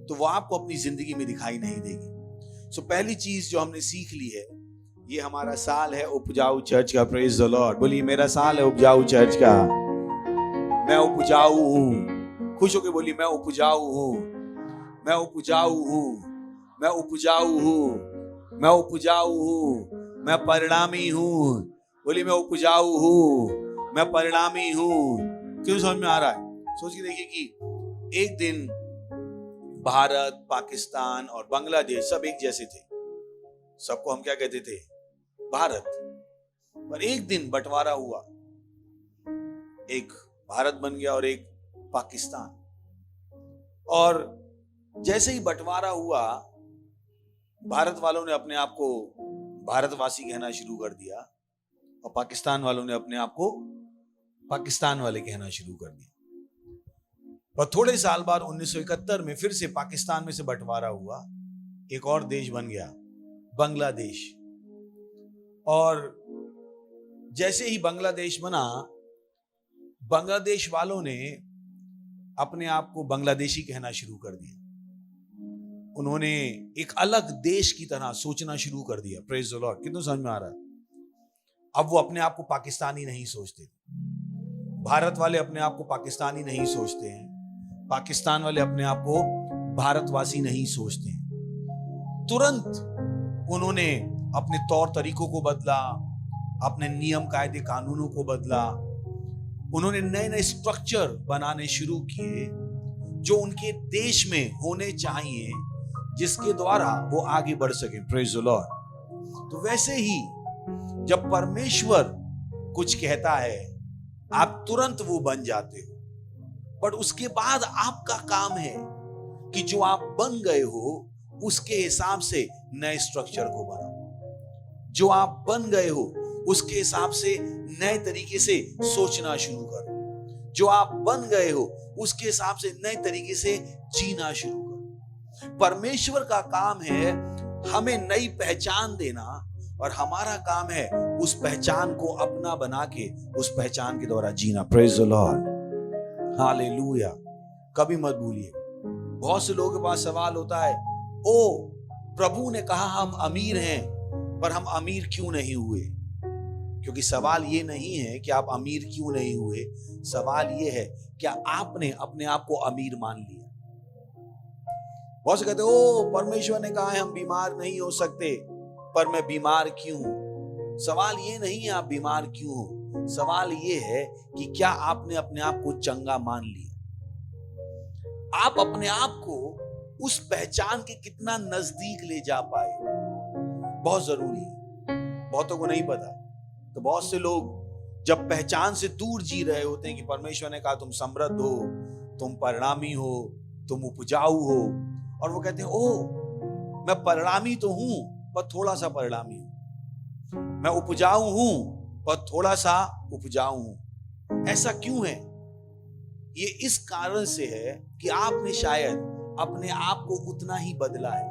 तो वो आपको अपनी जिंदगी में दिखाई नहीं देगी। सो पहली चीज जो हमने सीख ली है, ये हमारा साल है उपजाऊ चर्च का। Praise the Lord. बोलिए मेरा साल है उपजाऊ चर्च का। मैं उपजाऊ हूं। खुश होकर बोलिए मैं उपजाऊ हूं, मैं उपजाऊ हूं, मैं उपजाऊ हूं, मैं उपजाऊ हूं, मैं परिणामी हूं। बोलिए मैं उपजाऊ हूं, मैं परिणामी हूं। क्यों समझ में आ रहा है? सोच के देखिए कि एक दिन भारत, पाकिस्तान और बांग्लादेश सब एक जैसे थे। सबको हम क्या कहते थे? भारत। पर एक दिन बंटवारा हुआ, एक भारत बन गया और एक पाकिस्तान। और जैसे ही बंटवारा हुआ, भारत वालों ने अपने आप को भारतवासी कहना शुरू कर दिया और पाकिस्तान वालों ने अपने आप को पाकिस्तान वाले कहना शुरू कर दिया। पर थोड़े साल बाद 1971 में फिर से पाकिस्तान में से बंटवारा हुआ, एक और देश बन गया, बांग्लादेश। और जैसे ही बांग्लादेश बना, बांग्लादेश वालों ने अपने आप को बांग्लादेशी कहना शुरू कर दिया। उन्होंने एक अलग देश की तरह सोचना शुरू कर दिया। Praise the Lord. कितना समझ में आ रहा है? अब वो अपने आप को पाकिस्तानी नहीं सोचते। भारत वाले अपने आप को पाकिस्तानी नहीं सोचते हैं, पाकिस्तान वाले अपने आप को भारतवासी नहीं सोचते हैं। तुरंत उन्होंने अपने तौर तरीकों को बदला, अपने नियम कायदे कानूनों को बदला। उन्होंने नए नए स्ट्रक्चर बनाने शुरू किए जो उनके देश में होने चाहिए, जिसके द्वारा वो आगे बढ़ सके। Praise the Lord. तो वैसे ही जब परमेश्वर कुछ कहता है, आप तुरंत वो बन जाते हो। बट उसके बाद आपका काम है कि जो आप बन गए हो उसके हिसाब से नए स्ट्रक्चर को बनाओ। जो आप बन गए हो उसके हिसाब से नए तरीके से सोचना शुरू करो। जो आप बन गए हो उसके हिसाब से नए तरीके से जीना शुरू करो। परमेश्वर का काम है हमें नई पहचान देना, और हमारा काम है उस पहचान को अपना बना के उस पहचान के द्वारा जीना। Praise the Lord. हालेलुया। कभी मत भूलिए, बहुत से लोगों के पास सवाल होता है, ओ प्रभु ने कहा हम अमीर हैं, पर हम अमीर क्यों नहीं हुए? क्योंकि सवाल ये नहीं है कि आप अमीर क्यों नहीं हुए, सवाल ये है क्या आपने अपने आप को अमीर मान लिया। बहुत से कहते ओ परमेश्वर ने कहा है हम बीमार नहीं हो सकते, पर मैं बीमार क्यों हूं? सवाल ये नहीं है आप बीमार क्यों हो, सवाल ये है कि क्या आपने अपने आप को चंगा मान लिया। आप अपने आप को उस पहचान के कितना नजदीक ले जा पाए, बहुत जरूरी है। बहुतों को नहीं पता। तो बहुत से लोग जब पहचान से दूर जी रहे होते हैं कि परमेश्वर ने कहा तुम समृद्ध हो, तुम परिणामी हो, तुम उपजाऊ हो, और वो कहते हैं ओ मैं परिणामी तो हूं पर थोड़ा सा परिणामी हूं, मैं उपजाऊ हूं पर थोड़ा सा उपजाऊ हूं। ऐसा क्यों है? ये इस कारण से है कि आपने शायद अपने आप को उतना ही बदला है।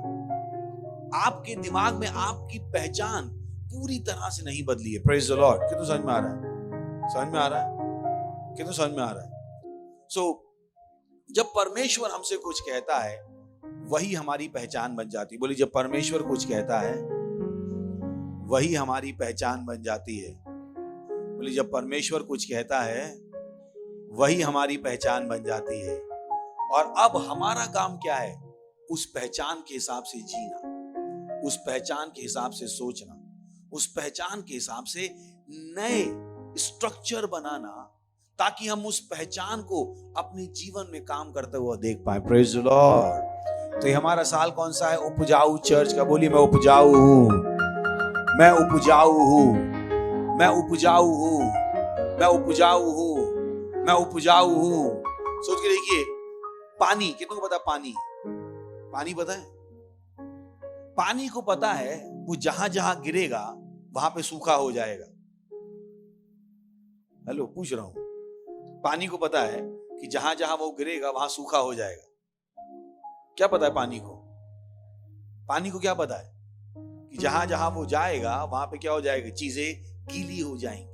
आपके दिमाग में आपकी पहचान पूरी तरह से नहीं बदली है। Praise the Lord. कितना समझ में आ रहा है? समझ में आ रहा है? कितना समझ में आ रहा है? सो जब परमेश्वर हमसे कुछ कहता है वही हमारी पहचान बन जाती है। बोली जब परमेश्वर कुछ कहता है वही हमारी पहचान बन जाती है। बोली जब परमेश्वर कुछ कहता है वही हमारी पहचान बन जाती है। और अब हमारा काम क्या है? उस पहचान के हिसाब से जीना, उस पहचान के हिसाब से सोचना, उस पहचान के हिसाब से नए स्ट्रक्चर बनाना, ताकि हम उस पहचान को अपने जीवन में काम करते हुए देख पाए। Praise the Lord. तो ये हमारा साल कौन सा है? उपजाऊ चर्च का। बोलिए मैं उपजाऊ हूं, मैं उपजाऊ हूं, मैं उपजाऊ हूं, मैं उपजाऊ हूं, मैं उपजाऊ हूं। सोच के देखिए, पानी कितनों को पता? पानी, पानी पता है? पानी को पता है वो जहां जहां गिरेगा वहां पे सूखा हो जाएगा। हेलो, पूछ रहा हूं। पानी को पता है कि जहां जहां वो गिरेगा वहां सूखा हो जाएगा। क्या पता है पानी को? पानी को क्या पता है कि जहां जहां वो जाएगा वहां पे क्या हो जाएगा? चीजें गीली हो जाएंगी।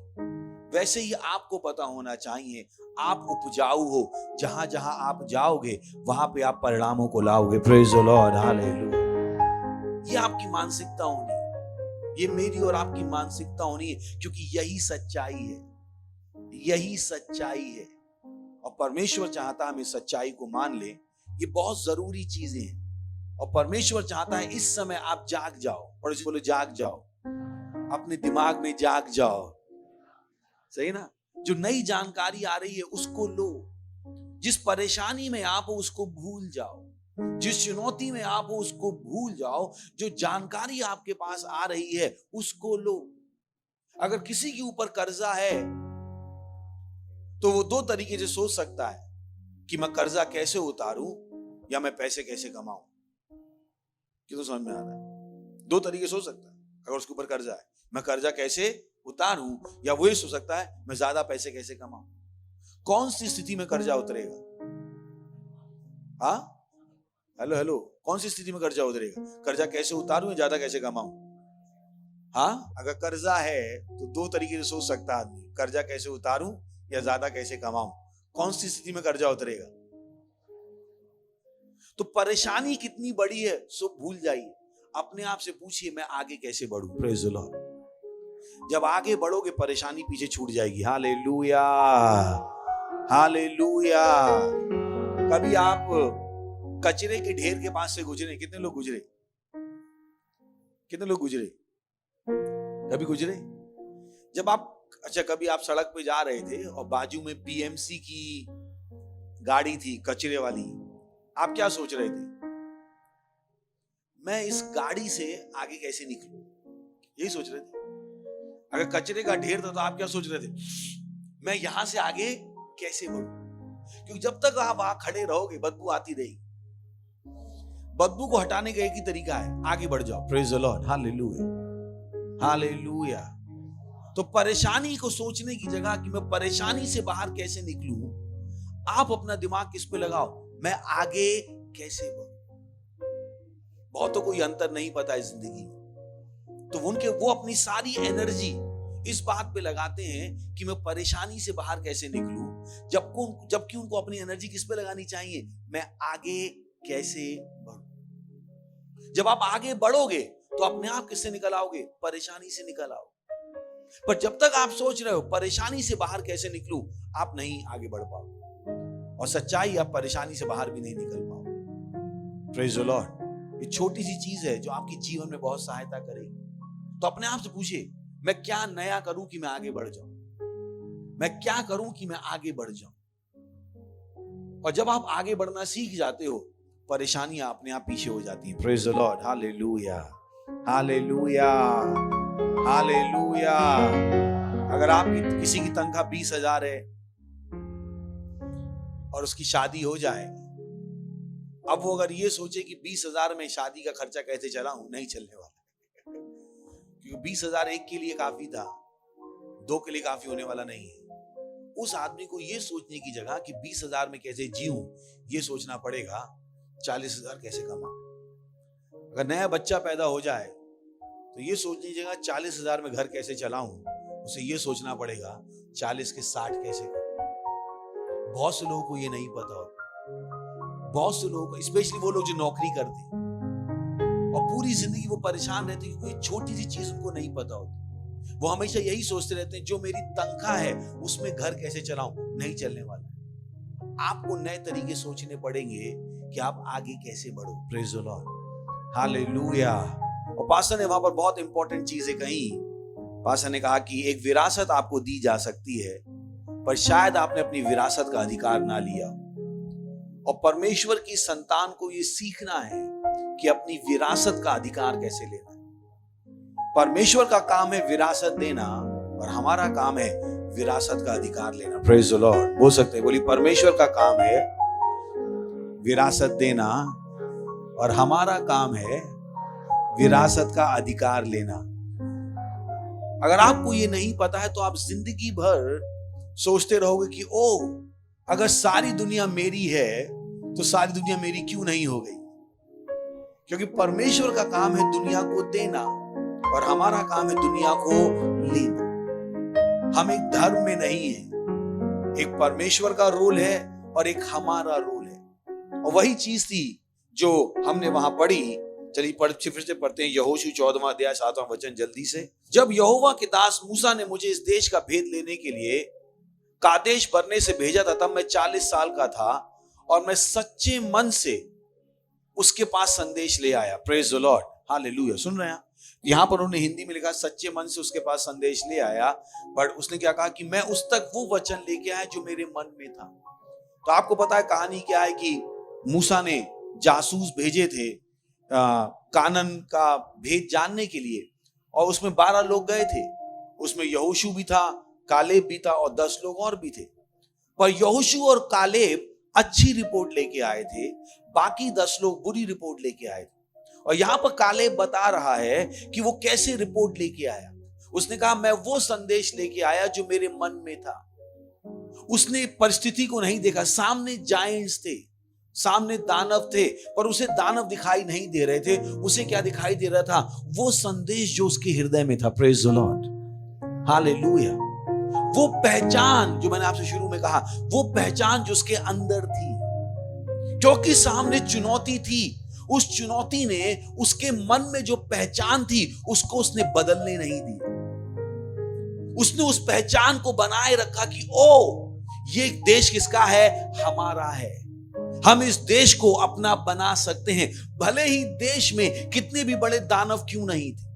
वैसे ही आपको पता होना चाहिए आप उपजाऊ हो। जहां जहां आप जाओगे वहां पे आप परिणामों को लाओगे। Praise the Lord. हालेलुया। ये आपकी मानसिकता होनी है, ये मेरी और आपकी मानसिकता होनी है, क्योंकि यही सच्चाई है, यही सच्चाई है। और परमेश्वर चाहता है हम इस सच्चाई को मान ले। ये बहुत जरूरी चीजें हैं। और परमेश्वर चाहता है इस समय आप जाग जाओ। और बोलो जाग जाओ, अपने दिमाग में जाग जाओ। सही ना? जो नई जानकारी आ रही है उसको लो। जिस परेशानी में आप हो उसको भूल जाओ, जिस चुनौती में आप हो उसको भूल जाओ, जो जानकारी आपके पास आ रही है उसको लो। अगर किसी के ऊपर कर्जा है तो वो दो तरीके से सोच सकता है कि मैं कर्जा कैसे उतारूं या मैं पैसे कैसे कमाऊं। कितना समझ में आ रहा है? दो तरीके सोच सकता है। अगर उसके ऊपर कर्जा है, मैं कर्जा कैसे उतारूं, या वो ये सोच सकता है मैं ज्यादा पैसे कैसे कमाऊं। कौन सी स्थिति में कर्जा उतरेगा? हाँ, हेलो हेलो, कौन सी स्थिति में कर्जा उतरेगा? कर्जा कैसे उतारूं या ज्यादा कैसे कमाऊं? हाँ, अगर कर्जा है तो दो तरीके से सोच सकता है आदमी, कर्जा कैसे उतारूं या ज्यादा कैसे कमाऊं। कौन सी स्थिति में कर्जा उतरेगा? तो परेशानी कितनी बड़ी है सो भूल जाइए, अपने आप से पूछिए मैं आगे कैसे बढ़ूं। Praise the Lord. जब आगे बढ़ोगे परेशानी पीछे छूट जाएगी। Hallelujah, hallelujah. कभी आप कचरे के ढेर के पास से गुजरे? कितने लोग गुजरे? कितने लोग गुजरे? कभी गुजरे? जब आप, अच्छा, कभी आप सड़क पे जा रहे थे और बाजू में बीएमसी की गाड़ी थी कचरे वाली, आप क्या सोच रहे थे? मैं इस गाड़ी से आगे कैसे निकलूं, यही सोच रहे थे। अगर कचरे का ढेर था तो आप क्या सोच रहे थे? मैं यहां से आगे कैसे बढ़ूं। क्योंकि जब तक आप वहां खड़े रहोगे बदबू आती रहेगी। बदबू को हटाने का एक ही तरीका है, आगे बढ़ जाओ। Praise the Lord, hallelujah, hallelujah. तो परेशानी को सोचने की जगह कि मैं परेशानी से बाहर कैसे निकलूं, आप अपना दिमाग किस पे लगाओ, मैं आगे कैसे बढ़ूं। बहुतों को ये अंतर नहीं पता है जिंदगी में, तो वो अपनी सारी एनर्जी इस बात पे लगाते हैं कि मैं परेशानी से बाहर कैसे निकलूं, जबकि उनको अपनी एनर्जी किस पे लगानी चाहिए, मैं आगे कैसे बढ़ूं। जब आप आगे बढ़ोगे तो अपने आप किससे निकल आओगे? परेशानी से निकल आओगे। पर जब तक आप सोच रहे हो परेशानी से बाहर कैसे निकलूं, आप नहीं आगे बढ़ पाओ। और सच्चाई, आप परेशानी से बाहर भी नहीं निकल पाओ। Praise the Lord. ये छोटी सी चीज है जो आपके जीवन में बहुत सहायता करेगी। तो अपने आप से पूछिए, मैं क्या नया करूं कि मैं आगे बढ़ जाऊं? मैं क्या करूं कि मैं आगे बढ़ जाऊं? और जब आप आगे बढ़ना सीख जाते हो, परेशानियां अपने आप पीछे हो जाती हैं। Praise the Lord, hallelujah, hallelujah, hallelujah. अगर आपकी किसी की तनख्वाह 20,000 है और उसकी शादी हो जाए, अब वो अगर ये सोचे कि 20,000 में शादी का खर्चा कैसे चलाऊं, नहीं चलने वाला। क्योंकि 20,000 एक के लिए काफी था, दो के लिए काफी होने वाला नहीं है। उस आदमी को ये सोचने की जगह कि 20,000 में कैसे जीऊं, ये सोचना पड़ेगा 40,000 कैसे कमाऊं। अगर नया बच्चा पैदा हो जाए तो ये सोचने की जगह 40,000 में घर कैसे चलाऊं, उसे ये सोचना पड़ेगा 40 के 60 कैसे करूं। बहुत से लोगों को ये नहीं पता होता। बहुत से लोगों को, स्पेशली वो लोग जो नौकरी करते हैं और पूरी जिंदगी वो परेशान रहते हैं क्योंकि छोटी सी चीज उनको नहीं पता होती। वो हमेशा यही सोचते रहते हैं, जो मेरी तनख्वाह है उसमें घर कैसे चलाऊं, नहीं चलने वाला। आपको नए तरीके सोचने पड़ेंगे कि आप आगे कैसे बढ़ो। Praise the Lord, hallelujah. और पास्टर ने वहां पर बहुत इंपॉर्टेंट चीजें कही। पास्टर ने कहा कि एक विरासत आपको दी जा सकती है, पर शायद आपने अपनी विरासत का अधिकार ना लिया। और परमेश्वर की संतान को ये सीखना है कि अपनी विरासत का अधिकार कैसे लेना है। परमेश्वर का काम है विरासत देना और हमारा काम है विरासत का अधिकार लेना। Praise the Lord. बोल सकते हैं, बोली, परमेश्वर का काम है विरासत देना और हमारा काम है विरासत का अधिकार लेना। अगर आपको ये नहीं पता है तो आप जिंदगी भर सोचते रहोगे कि ओ, अगर सारी दुनिया मेरी है तो सारी दुनिया मेरी क्यों नहीं हो गई। क्योंकि परमेश्वर का काम है दुनिया को देना और हमारा काम है दुनिया को लेना। हम एक धर्म में नहीं है, एक परमेश्वर का रोल है और एक हमारा रोल है। और वही चीज थी जो हमने वहां पढ़ी। चलिए फिर से पढ़ते हैं यहोशू 14वां अध्याय 7वां वचन जल्दी से। जब यहोवा के दास मूसा ने मुझे इस देश का भेद लेने के लिए कादेश बरने से भेजा था, तब मैं 40 साल का था और मैं सच्चे मन से उसके पास संदेश ले आया। Praise the Lord, hallelujah. सुन रहे हैं? यहां पर उन्होंने हिंदी में लिखा सच्चे मन से उसके पास संदेश ले आया, बट उसने क्या कहा कि मैं उस तक वो वचन लेके आया जो मेरे मन में था। तो आपको पता है कहानी क्या है कि मूसा ने जासूस भेजे थे कानन का भेद जानने के लिए, और उसमें 12 लोग गए थे। उसमें यहोशू भी था, कालेब भी था और 10 लोग और भी थे। पर यहोशू और कालेब अच्छी रिपोर्ट लेके आए थे, बाकी 10 लोग बुरी रिपोर्ट लेके आए थे। और यहां पर कालेब बता रहा है कि वो कैसे रिपोर्ट लेके आया। उसने कहा, मैं वो संदेश लेके आया जो मेरे मन में था। उसने परिस्थिति को नहीं देखा, सामने जायंट्स थे, सामने दानव थे, पर उसे दानव दिखाई नहीं दे रहे थे। उसे क्या दिखाई दे रहा था? वो संदेश जो उसके हृदय में था। Praise the Lord, hallelujah. वो पहचान जो मैंने आपसे शुरू में कहा, वो पहचान जो उसके अंदर थी, क्योंकि सामने चुनौती थी। उस चुनौती ने उसके मन में जो पहचान थी उसको उसने बदलने नहीं दी। उसने उस पहचान को बनाए रखा कि ओ, ये देश किसका है? हमारा है। हम इस देश को अपना बना सकते हैं, भले ही देश में कितने भी बड़े दानव क्यों नहीं थे।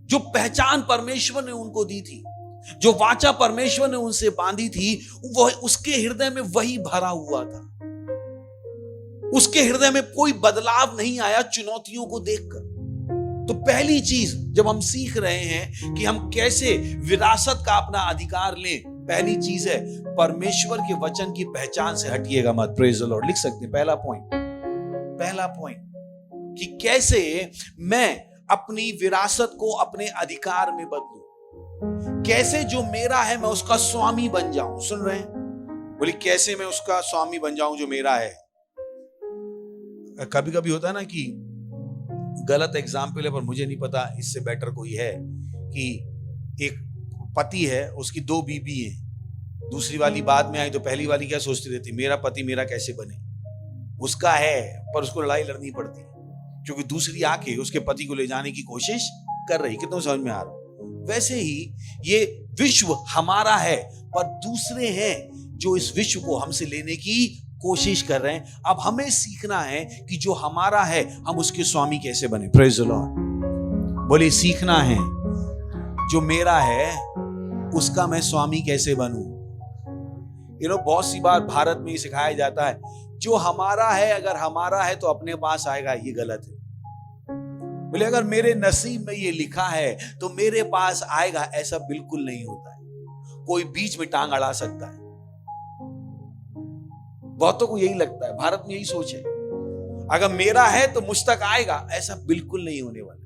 जो पहचान परमेश्वर ने उनको दी थी, जो वाचा परमेश्वर ने उनसे बांधी थी, वो उसके हृदय में वही भरा हुआ था। उसके हृदय में कोई बदलाव नहीं आया चुनौतियों को देखकर। तो पहली चीज जब हम सीख रहे हैं कि हम कैसे विरासत का अपना अधिकार लें, पहली चीज है परमेश्वर के वचन की पहचान से हटिएगा मत। प्रेज द लॉर्ड लिख सकते हैं। पहला पॉइंट कि कैसे मैं अपनी विरासत को अपने अधिकार में बदलूं, कैसे जो मेरा है मैं उसका स्वामी बन जाऊं। सुन रहे हैं? बोले कैसे मैं उसका स्वामी बन जाऊं जो मेरा है। कभी कभी होता है ना कि गलत एग्जाम्पल है, पर मुझे नहीं पता इससे बेटर कोई है, कि एक पति है, उसकी 2 बीबी हैं। दूसरी वाली बाद में आई तो पहली वाली क्या सोचती रहती, मेरा पति मेरा कैसे बने। उसका है पर उसको लड़ाई लड़नी पड़ती है, क्योंकि दूसरी आके उसके पति को ले जाने की कोशिश कर रही। कितना समझ में आ रहा? वैसे ही ये विश्व हमारा है, पर दूसरे हैं जो इस विश्व को हमसे लेने की कोशिश कर रहे हैं। अब हमें सीखना है कि जो हमारा है हम उसके स्वामी कैसे बने। Praise the Lord. बोले सीखना है जो मेरा है उसका मैं स्वामी कैसे बनूं। बहुत सी बार भारत में सिखाया जाता है जो हमारा है, अगर हमारा है तो अपने पास आएगा। ये गलत है। बोले अगर मेरे नसीब में ये लिखा है तो मेरे पास आएगा, ऐसा बिल्कुल नहीं होता है। कोई बीच में टांग अड़ा सकता है। बहुतों को यही लगता है, भारत में यही सोच है, अगर मेरा है तो मुझ तक आएगा। ऐसा बिल्कुल नहीं होने वाला।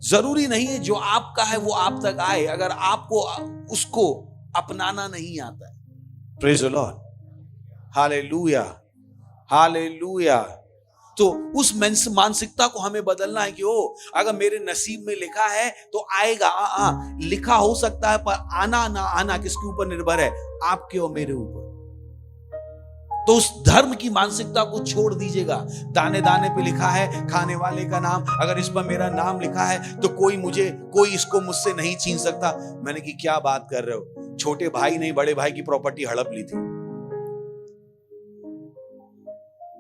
जरूरी नहीं है जो आपका है वो आप तक आए, अगर आपको उसको अपनाना नहीं आता है। Praise the Lord, hallelujah, hallelujah. तो उस मानसिकता को हमें बदलना है कि अगर मेरे नसीब में लिखा है तो आएगा। लिखा हो सकता है, पर आना ना आना किसके ऊपर निर्भर है? आपके और मेरे ऊपर। तो उस धर्म की मानसिकता को छोड़ दीजिएगा। दाने दाने पे लिखा है खाने वाले का नाम, अगर इस पर मेरा नाम लिखा है तो कोई इसको मुझसे नहीं छीन सकता। मैंने कि क्या बात कर रहे हो? छोटे भाई नहीं बड़े भाई की प्रॉपर्टी हड़प ली थी,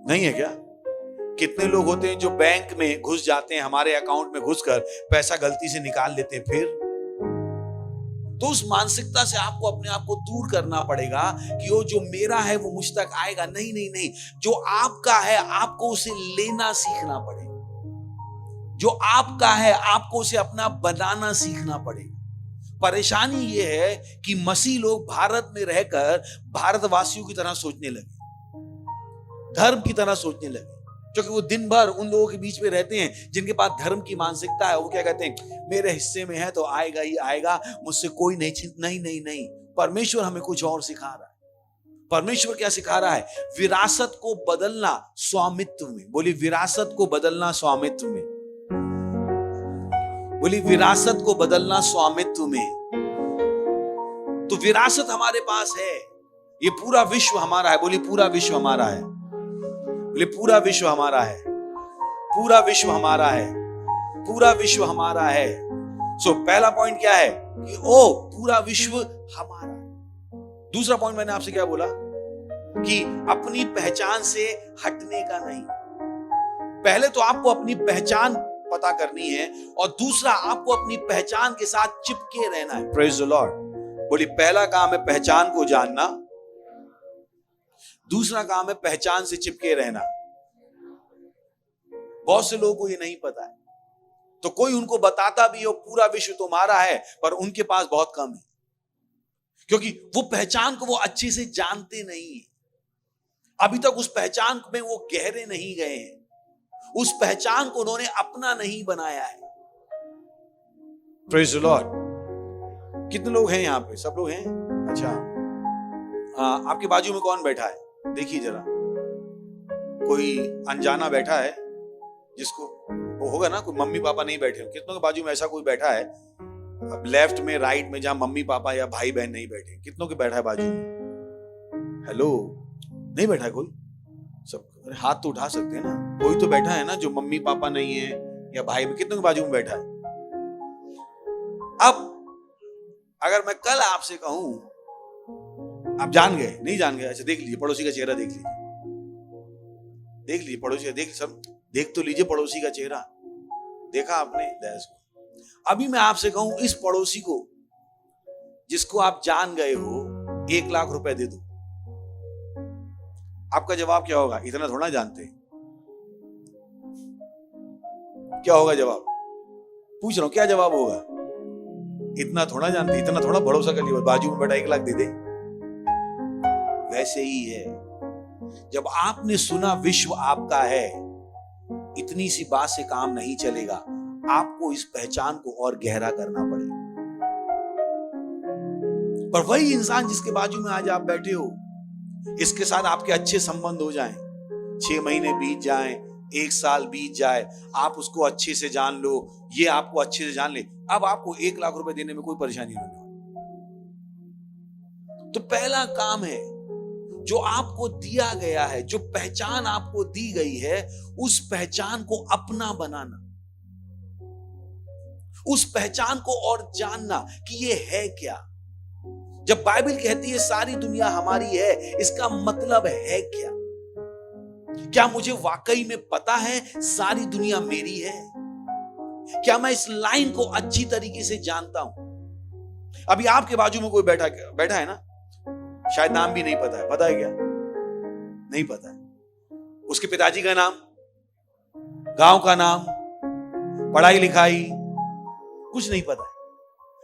नहीं है क्या? कितने लोग होते हैं जो बैंक में घुस जाते हैं, हमारे अकाउंट में घुसकर पैसा गलती से निकाल लेते हैं। फिर तो उस मानसिकता से आपको अपने आप को दूर करना पड़ेगा कि वो जो मेरा है वो मुझ तक आएगा। नहीं नहीं नहीं, जो आपका है आपको उसे लेना सीखना पड़ेगा। जो आपका है आपको उसे अपना बनाना सीखना पड़ेगा। परेशानी ये है कि मसीह लोग भारत में रहकर भारतवासियों की तरह सोचने लगे, धर्म की तरह सोचने लगे, क्योंकि वो दिन भर उन लोगों के बीच में रहते हैं जिनके पास धर्म की मानसिकता है। वो क्या कहते हैं, मेरे हिस्से में है तो आएगा ही आएगा, मुझसे कोई नहीं छीन। नहीं नहीं नहीं, परमेश्वर हमें कुछ और सिखा रहा है। परमेश्वर क्या सिखा रहा है? विरासत को बदलना स्वामित्व में। बोली विरासत को बदलना स्वामित्व में। बोली विरासत को बदलना स्वामित्व में। तो विरासत हमारे पास है, ये पूरा विश्व हमारा है। बोली पूरा विश्व हमारा है। बोले पूरा विश्व हमारा है, पूरा विश्व हमारा है, पूरा विश्व हमारा है। सो पहला पॉइंट क्या है कि पूरा विश्व हमारा है। दूसरा पॉइंट मैंने आपसे क्या बोला कि अपनी पहचान से हटने का नहीं। पहले तो आपको अपनी पहचान पता करनी है, और दूसरा आपको अपनी पहचान के साथ चिपके रहना है। Praise the Lord. बोली पहला काम है पहचान को जानना, दूसरा काम है पहचान से चिपके रहना। बहुत से लोगों को ये नहीं पता है, तो कोई उनको बताता भी हो पूरा विश्व तुम्हारा है, पर उनके पास बहुत कम है, क्योंकि वो पहचान को वो अच्छे से जानते नहीं है। अभी तक उस पहचान में वो गहरे नहीं गए हैं, उस पहचान को उन्होंने अपना नहीं बनाया है। Praise the Lord. कितने लोग हैं यहाँ पे? सब लोग हैं? अच्छा, हाँ, आपके बाजू में कौन बैठा है? देखिए जरा, कोई अनजाना बैठा है जिसको वो होगा ना, कोई मम्मी पापा नहीं बैठे हो। कितनों के बाजू में ऐसा कोई बैठा है, अब लेफ्ट में राइट में, जहां मम्मी पापा या भाई बहन नहीं बैठे? कितनों के बैठा है बाजू में? हेलो, नहीं बैठा है कोई? सब हाथ तो उठा सकते हैं ना। कोई तो बैठा है ना जो मम्मी पापा नहीं है या भाई में। कितनों के बाजू में बैठा है? अब अगर मैं कल आपसे कहूं, आप जान गए? नहीं जान गए? अच्छा, देख लीजिए पड़ोसी का चेहरा, देख लीजिए, देख लीजिए पड़ोसी का, देख सब देख तो लीजिए पड़ोसी का चेहरा। देखा आपने? अभी मैं आपसे कहूं, इस पड़ोसी को जिसको आप जान गए हो 1 लाख रुपए दे दो, आपका जवाब क्या होगा? इतना थोड़ा जानते। क्या होगा जवाब? पूछ रहा हूं, क्या जवाब होगा? इतना थोड़ा जानते, इतना थोड़ा भरोसा कर लिया, बाजू में बैठा 1 लाख दे दे। वैसे ही है, जब आपने सुना विश्व आपका है, इतनी सी बात से काम नहीं चलेगा, आपको इस पहचान को और गहरा करना पड़ेगा। पर वही इंसान जिसके बाजू में आज आप बैठे हो, इसके साथ आपके अच्छे संबंध हो जाएं, 6 महीने बीत जाएं, 1 साल बीत जाए, आप उसको अच्छे से जान लो, ये आपको अच्छे से जान ले, अब आपको 1 लाख रुपए देने में कोई परेशानी नहीं होगी। तो पहला काम है, जो आपको दिया गया है, जो पहचान आपको दी गई है, उस पहचान को अपना बनाना, उस पहचान को और जानना कि ये है क्या। जब बाइबल कहती है सारी दुनिया हमारी है, इसका मतलब है क्या? क्या मुझे वाकई में पता है सारी दुनिया मेरी है? क्या मैं इस लाइन को अच्छी तरीके से जानता हूं? अभी आपके बाजू में कोई बैठा है ना, शायद नाम भी नहीं पता है। पता है क्या? नहीं पता है। उसके पिताजी का नाम, गांव का नाम, पढ़ाई लिखाई कुछ नहीं पता है,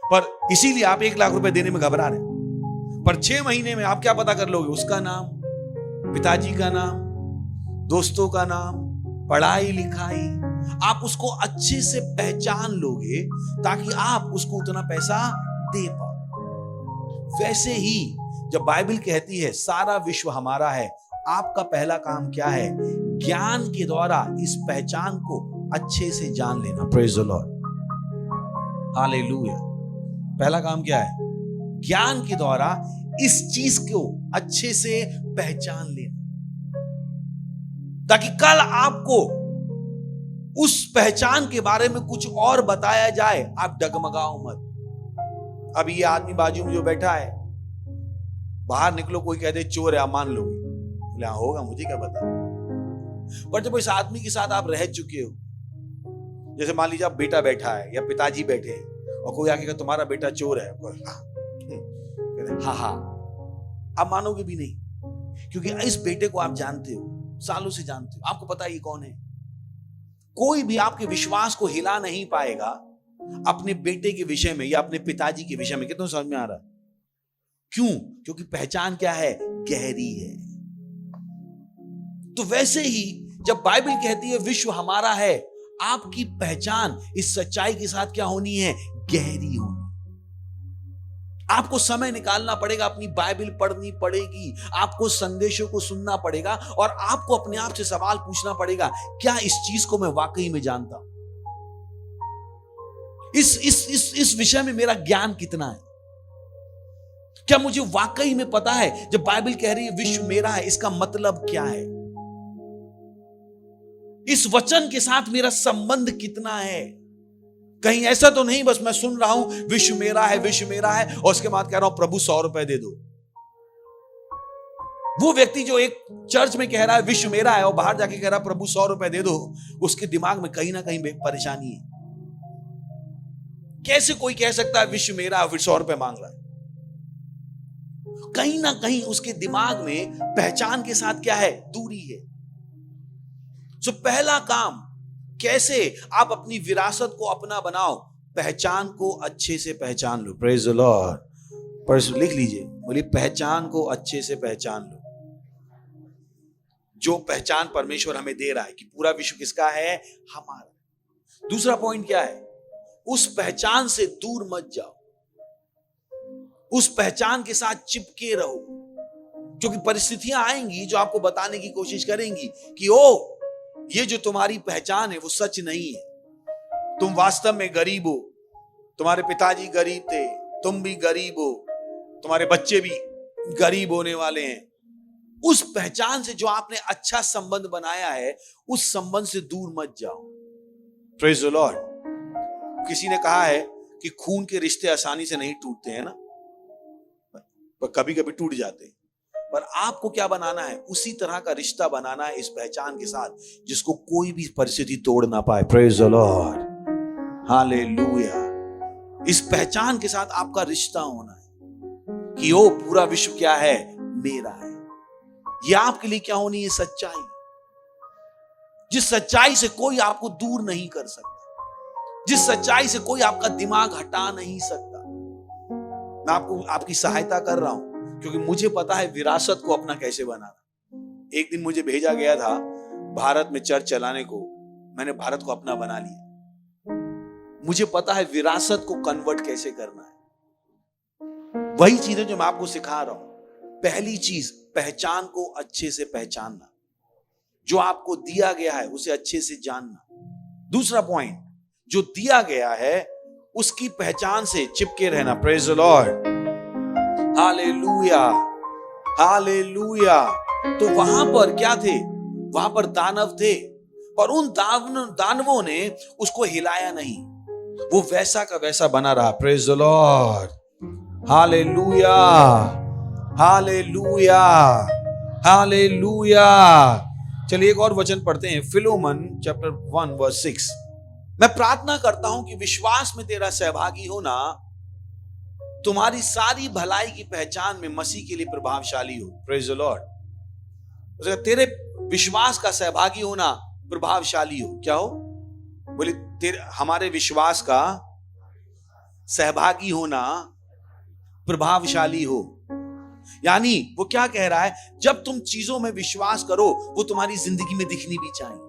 पर इसीलिए आप 1 लाख रुपए देने में घबरा रहे हैं। पर 6 महीने में आप क्या पता कर लोगे? उसका नाम, पिताजी का नाम, दोस्तों का नाम, पढ़ाई लिखाई, आप उसको अच्छे से पहचान लोगे ताकि आप उसको उतना पैसा दे पाओ। वैसे ही जब बाइबल कहती है सारा विश्व हमारा है, आपका पहला काम क्या है? ज्ञान के द्वारा इस पहचान को अच्छे से जान लेना। Praise the Lord, hallelujah. पहला काम क्या है? ज्ञान के द्वारा इस चीज को अच्छे से पहचान लेना, ताकि कल आपको उस पहचान के बारे में कुछ और बताया जाए, आप डगमगाओ मत। अब ये आदमी बाजू में जो बैठा है, बाहर निकलो कोई कह दे चोर है, आप मान लोगे? बोले हाँ होगा, मुझे क्या पता। पर जब इस आदमी के साथ आप रह चुके हो, जैसे मान लीजिए आप बेटा बैठा है या पिताजी बैठे हैं और कोई आके कहा तुम्हारा बेटा चोर है, हाँ हाँ, आप मानोगे भी नहीं, क्योंकि इस बेटे को आप जानते हो, सालों से जानते हो, आपको पता है ये कौन है। कोई भी आपके विश्वास को हिला नहीं पाएगा अपने बेटे के विषय में या अपने पिताजी के विषय में। कितना समझ में आ रहा है? क्यों? क्योंकि पहचान क्या है? गहरी है। तो वैसे ही जब बाइबल कहती है विश्व हमारा है, आपकी पहचान इस सच्चाई के साथ क्या होनी है? गहरी होनी। आपको समय निकालना पड़ेगा, अपनी बाइबल पढ़नी पड़ेगी, आपको संदेशों को सुनना पड़ेगा और आपको अपने आप से सवाल पूछना पड़ेगा, क्या इस चीज को मैं वाकई में जानता हूं? इस विषय में मेरा ज्ञान कितना है? क्या मुझे वाकई में पता है जब बाइबल कह रही है विश्व मेरा है, इसका मतलब क्या है? इस वचन के साथ मेरा संबंध कितना है? कहीं ऐसा तो नहीं बस मैं सुन रहा हूं विश्व मेरा है, विश्व मेरा है, और उसके बाद कह रहा हूं प्रभु 100 रुपए दे दो। वो व्यक्ति जो एक चर्च में कह रहा है विश्व मेरा है और बाहर जाके कह रहा है प्रभु 100 रुपए दे दो, उसके दिमाग में कहीं ना कहीं परेशानी है। कैसे कोई कह सकता है विश्व मेरा है फिर 100 रुपए मांग रहा है? कहीं ना कहीं उसके दिमाग में पहचान के साथ क्या है? दूरी है। सो पहला काम, कैसे आप अपनी विरासत को अपना बनाओ? पहचान को अच्छे से पहचान लो। Praise the Lord. पर लिख लीजिए, बोलिए पहचान को अच्छे से पहचान लो। जो पहचान परमेश्वर हमें दे रहा है कि पूरा विश्व किसका है? हमारा। दूसरा पॉइंट क्या है? उस पहचान से दूर मत जाओ, उस पहचान के साथ चिपके रहो, क्योंकि परिस्थितियां आएंगी जो आपको बताने की कोशिश करेंगी कि ओ, ये जो तुम्हारी पहचान है वो सच नहीं है। तुम वास्तव में गरीब हो, तुम्हारे पिताजी गरीब थे, तुम भी गरीब हो, तुम्हारे बच्चे भी गरीब होने वाले हैं। उस पहचान से जो आपने अच्छा संबंध बनाया है, उस संबंध से दूर मत जाओ। Praise the Lord. किसी ने कहा है कि खून के रिश्ते आसानी से नहीं टूटते हैं ना, पर कभी कभी टूट जाते हैं। पर आपको क्या बनाना है? उसी तरह का रिश्ता बनाना है इस पहचान के साथ, जिसको कोई भी परिस्थिति तोड़ ना पाए। Praise the Lord. हालेलुया। इस पहचान के साथ आपका रिश्ता होना है कि ओ, पूरा विश्व क्या है? मेरा है। यह आपके लिए क्या होनी है? सच्चाई। जिस सच्चाई से कोई आपको दूर नहीं कर सकता, जिस सच्चाई से कोई आपका दिमाग हटा नहीं सकता। मैं आपको आपकी सहायता कर रहा हूं, क्योंकि मुझे पता है विरासत को अपना कैसे बनाना। एक दिन मुझे भेजा गया था भारत में चर्च चलाने को, मैंने भारत को अपना बना लिया। मुझे पता है विरासत को कन्वर्ट कैसे करना है। वही चीजें जो मैं आपको सिखा रहा हूं। पहली चीज, पहचान को अच्छे से पहचानना, जो आपको दिया गया है उसे अच्छे से जानना। दूसरा पॉइंट, जो दिया गया है उसकी पहचान से चिपके रहना। Praise the Lord. Hallelujah, hallelujah. तो वहां पर क्या थे? वहां पर दानव थे, पर उन दानवों ने उसको हिलाया नहीं, वो वैसा का वैसा बना रहा। Praise the Lord. Hallelujah, hallelujah, hallelujah. चलिए एक और वचन पढ़ते हैं, फिलोमन चैप्टर 1 वर्स 6। मैं प्रार्थना करता हूं कि विश्वास में तेरा सहभागी होना तुम्हारी सारी भलाई की पहचान में मसीह के लिए प्रभावशाली हो। Praise the Lord. तेरे विश्वास का सहभागी होना प्रभावशाली हो। क्या हो? बोले तेरे हमारे विश्वास का सहभागी होना प्रभावशाली हो। यानी वो क्या कह रहा है? जब तुम चीजों में विश्वास करो, वो तुम्हारी जिंदगी में दिखनी भी चाहिए।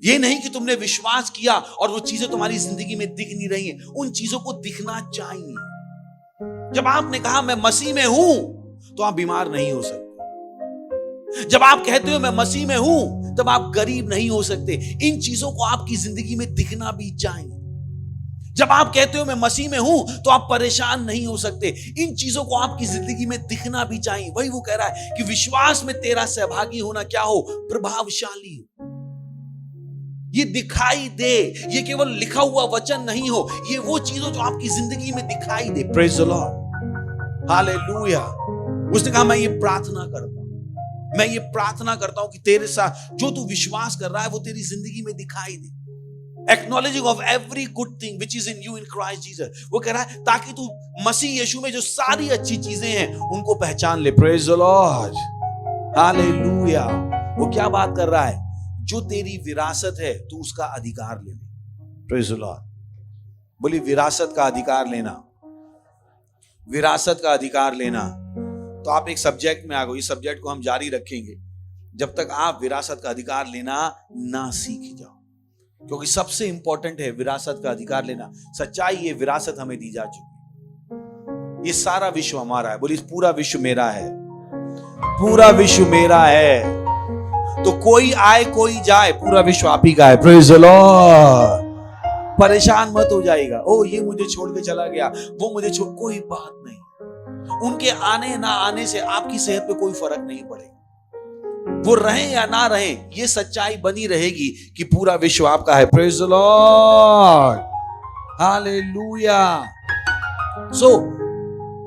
ये नहीं कि तुमने विश्वास किया और वो चीजें तुम्हारी जिंदगी में दिख नहीं रही हैं, उन चीजों को दिखना चाहिए। जब आपने कहा मैं मसीह में हूं, तो आप बीमार नहीं हो सकते। जब आप कहते हो मैं मसीह में हूं, तब आप गरीब नहीं हो सकते। इन चीजों को आपकी जिंदगी में दिखना भी चाहिए। जब आप कहते हो मैं मसीह में हूं, तो आप परेशान नहीं हो सकते। इन चीजों को आपकी जिंदगी में दिखना भी चाहिए। वही वो कह रहा है कि विश्वास में तेरा सहभागी होना क्या हो? प्रभावशाली हो। ये दिखाई दे, ये केवल लिखा हुआ वचन नहीं हो, ये वो चीजों जो आपकी जिंदगी में दिखाई दे। Praise the Lord. हालेलुया। उसने कहा मैं ये प्रार्थना करता हूं, मैं ये प्रार्थना करता हूं कि तेरे साथ जो तू विश्वास कर रहा है वो तेरी जिंदगी में दिखाई दे। Acknowledging of every good thing which is in you in Christ Jesus. वो कह रहा है ताकि तू मसीह यीशु में जो सारी अच्छी चीजें हैं उनको पहचान ले। Praise the Lord. हालेलुया। वो क्या बात कर रहा है? जो तेरी विरासत है तू उसका अधिकार ले ले। Praise the Lord. बोली विरासत का अधिकार लेना, विरासत का अधिकार लेना। तो आप एक सब्जेक्ट में आ गए। इस सब्जेक्ट को हम जारी रखेंगे जब तक आप विरासत का अधिकार लेना ना सीख जाओ, क्योंकि सबसे इंपॉर्टेंट है विरासत का अधिकार लेना। सच्चाई ये विरासत हमें दी जा चुकी। ये सारा विश्व हमारा है। बोलिए पूरा विश्व मेरा है, पूरा विश्व मेरा है। तो कोई आए कोई जाए, पूरा विश्व आप ही का है। Praise the Lord. परेशान मत हो जाएगा, ओ ये मुझे छोड़ के चला गया, वो मुझे छोड़, कोई बात नहीं। उनके आने ना आने से आपकी सेहत पे कोई फर्क नहीं पड़ेगा। वो रहे या ना रहे, ये सच्चाई बनी रहेगी कि पूरा विश्व आपका है। Praise the Lord. हालेलुया। सो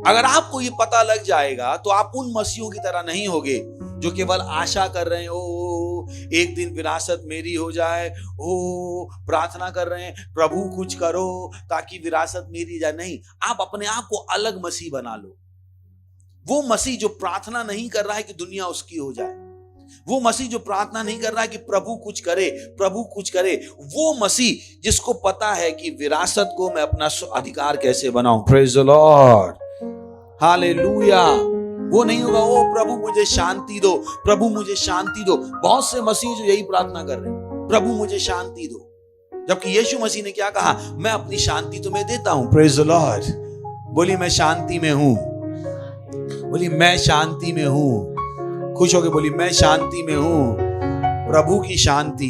अगर आपको ये पता लग जाएगा तो आप उन मसीहों की तरह नहीं होगे जो केवल आशा कर रहे हैं ओ एक दिन विरासत मेरी हो जाए, ओ प्रार्थना कर रहे हैं प्रभु कुछ करो ताकि विरासत मेरी जाए। नहीं, आप अपने आप को अलग मसीह बना लो। वो मसीह जो प्रार्थना नहीं कर रहा है कि दुनिया उसकी हो जाए, वो मसीह जो प्रार्थना नहीं कर रहा है कि प्रभु कुछ करे, प्रभु कुछ करे, वो मसीह जिसको पता है कि विरासत को मैं अपना अधिकार कैसे बनाऊं। Praise the Lord, hallelujah. वो नहीं होगा ओ प्रभु मुझे शांति दो, प्रभु मुझे शांति दो। बहुत से मसीह जो यही प्रार्थना कर रहे हैं, प्रभु मुझे शांति दो, जबकि यीशु मसीह ने क्या कहा, मैं अपनी शांति तुम्हें देता हूं। Praise the Lord. बोली मैं शांति में हूं, बोली मैं शांति में हूं। खुश होके बोली मैं शांति में हूं। प्रभु की शांति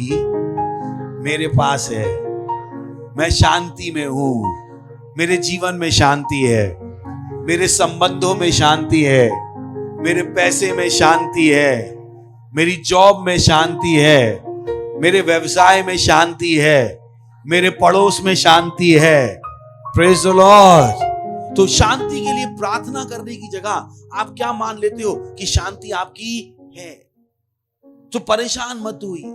मेरे पास है, मैं शांति में हूं। मेरे जीवन में शांति है, मेरे संबंधों में शांति है, मेरे पैसे में शांति है, मेरी जॉब में शांति है, मेरे व्यवसाय में शांति है, मेरे पड़ोस में शांति है। Praise the Lord. तो शांति के लिए प्रार्थना करने की जगह आप क्या मान लेते हो कि शांति आपकी है। तो परेशान मत होइए।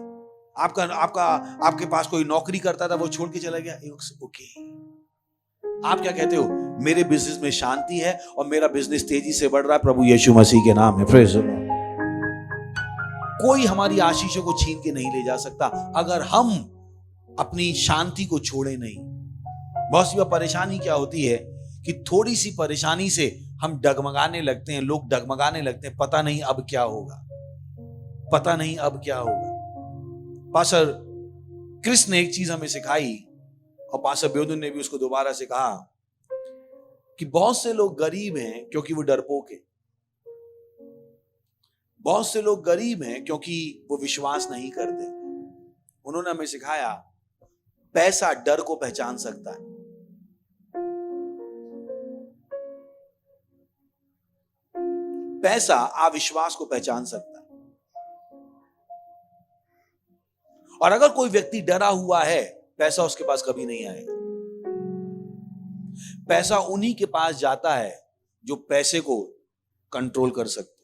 आपके पास कोई नौकरी करता था, वो छोड़ के चला गया, ओके। आप क्या कहते हो, मेरे बिजनेस में शांति है और मेरा बिजनेस तेजी से बढ़ रहा है, प्रभु यीशु मसीह के नाम है। Praise the Lord. कोई हमारी आशीषों को छीन के नहीं ले जा सकता अगर हम अपनी शांति को छोड़े नहीं। बहुत सी बार परेशानी क्या होती है कि थोड़ी सी परेशानी से हम डगमगाने लगते हैं, लोग डगमगाने लगते हैं, पता नहीं अब क्या होगा, पता नहीं अब क्या होगा। पास्टर क्रिस ने एक चीज हमें सिखाई और पास्टर ब्योदन ने भी उसको दोबारा से कहा कि बहुत से लोग गरीब हैं क्योंकि वो डरपोक हैं। बहुत से लोग गरीब हैं क्योंकि वो विश्वास नहीं करते। उन्होंने हमें सिखाया पैसा डर को पहचान सकता है। पैसा अविश्वास को पहचान सकता है। और अगर कोई व्यक्ति डरा हुआ है, पैसा उसके पास कभी नहीं आएगा। पैसा उन्हीं के पास जाता है जो पैसे को कंट्रोल कर सकते।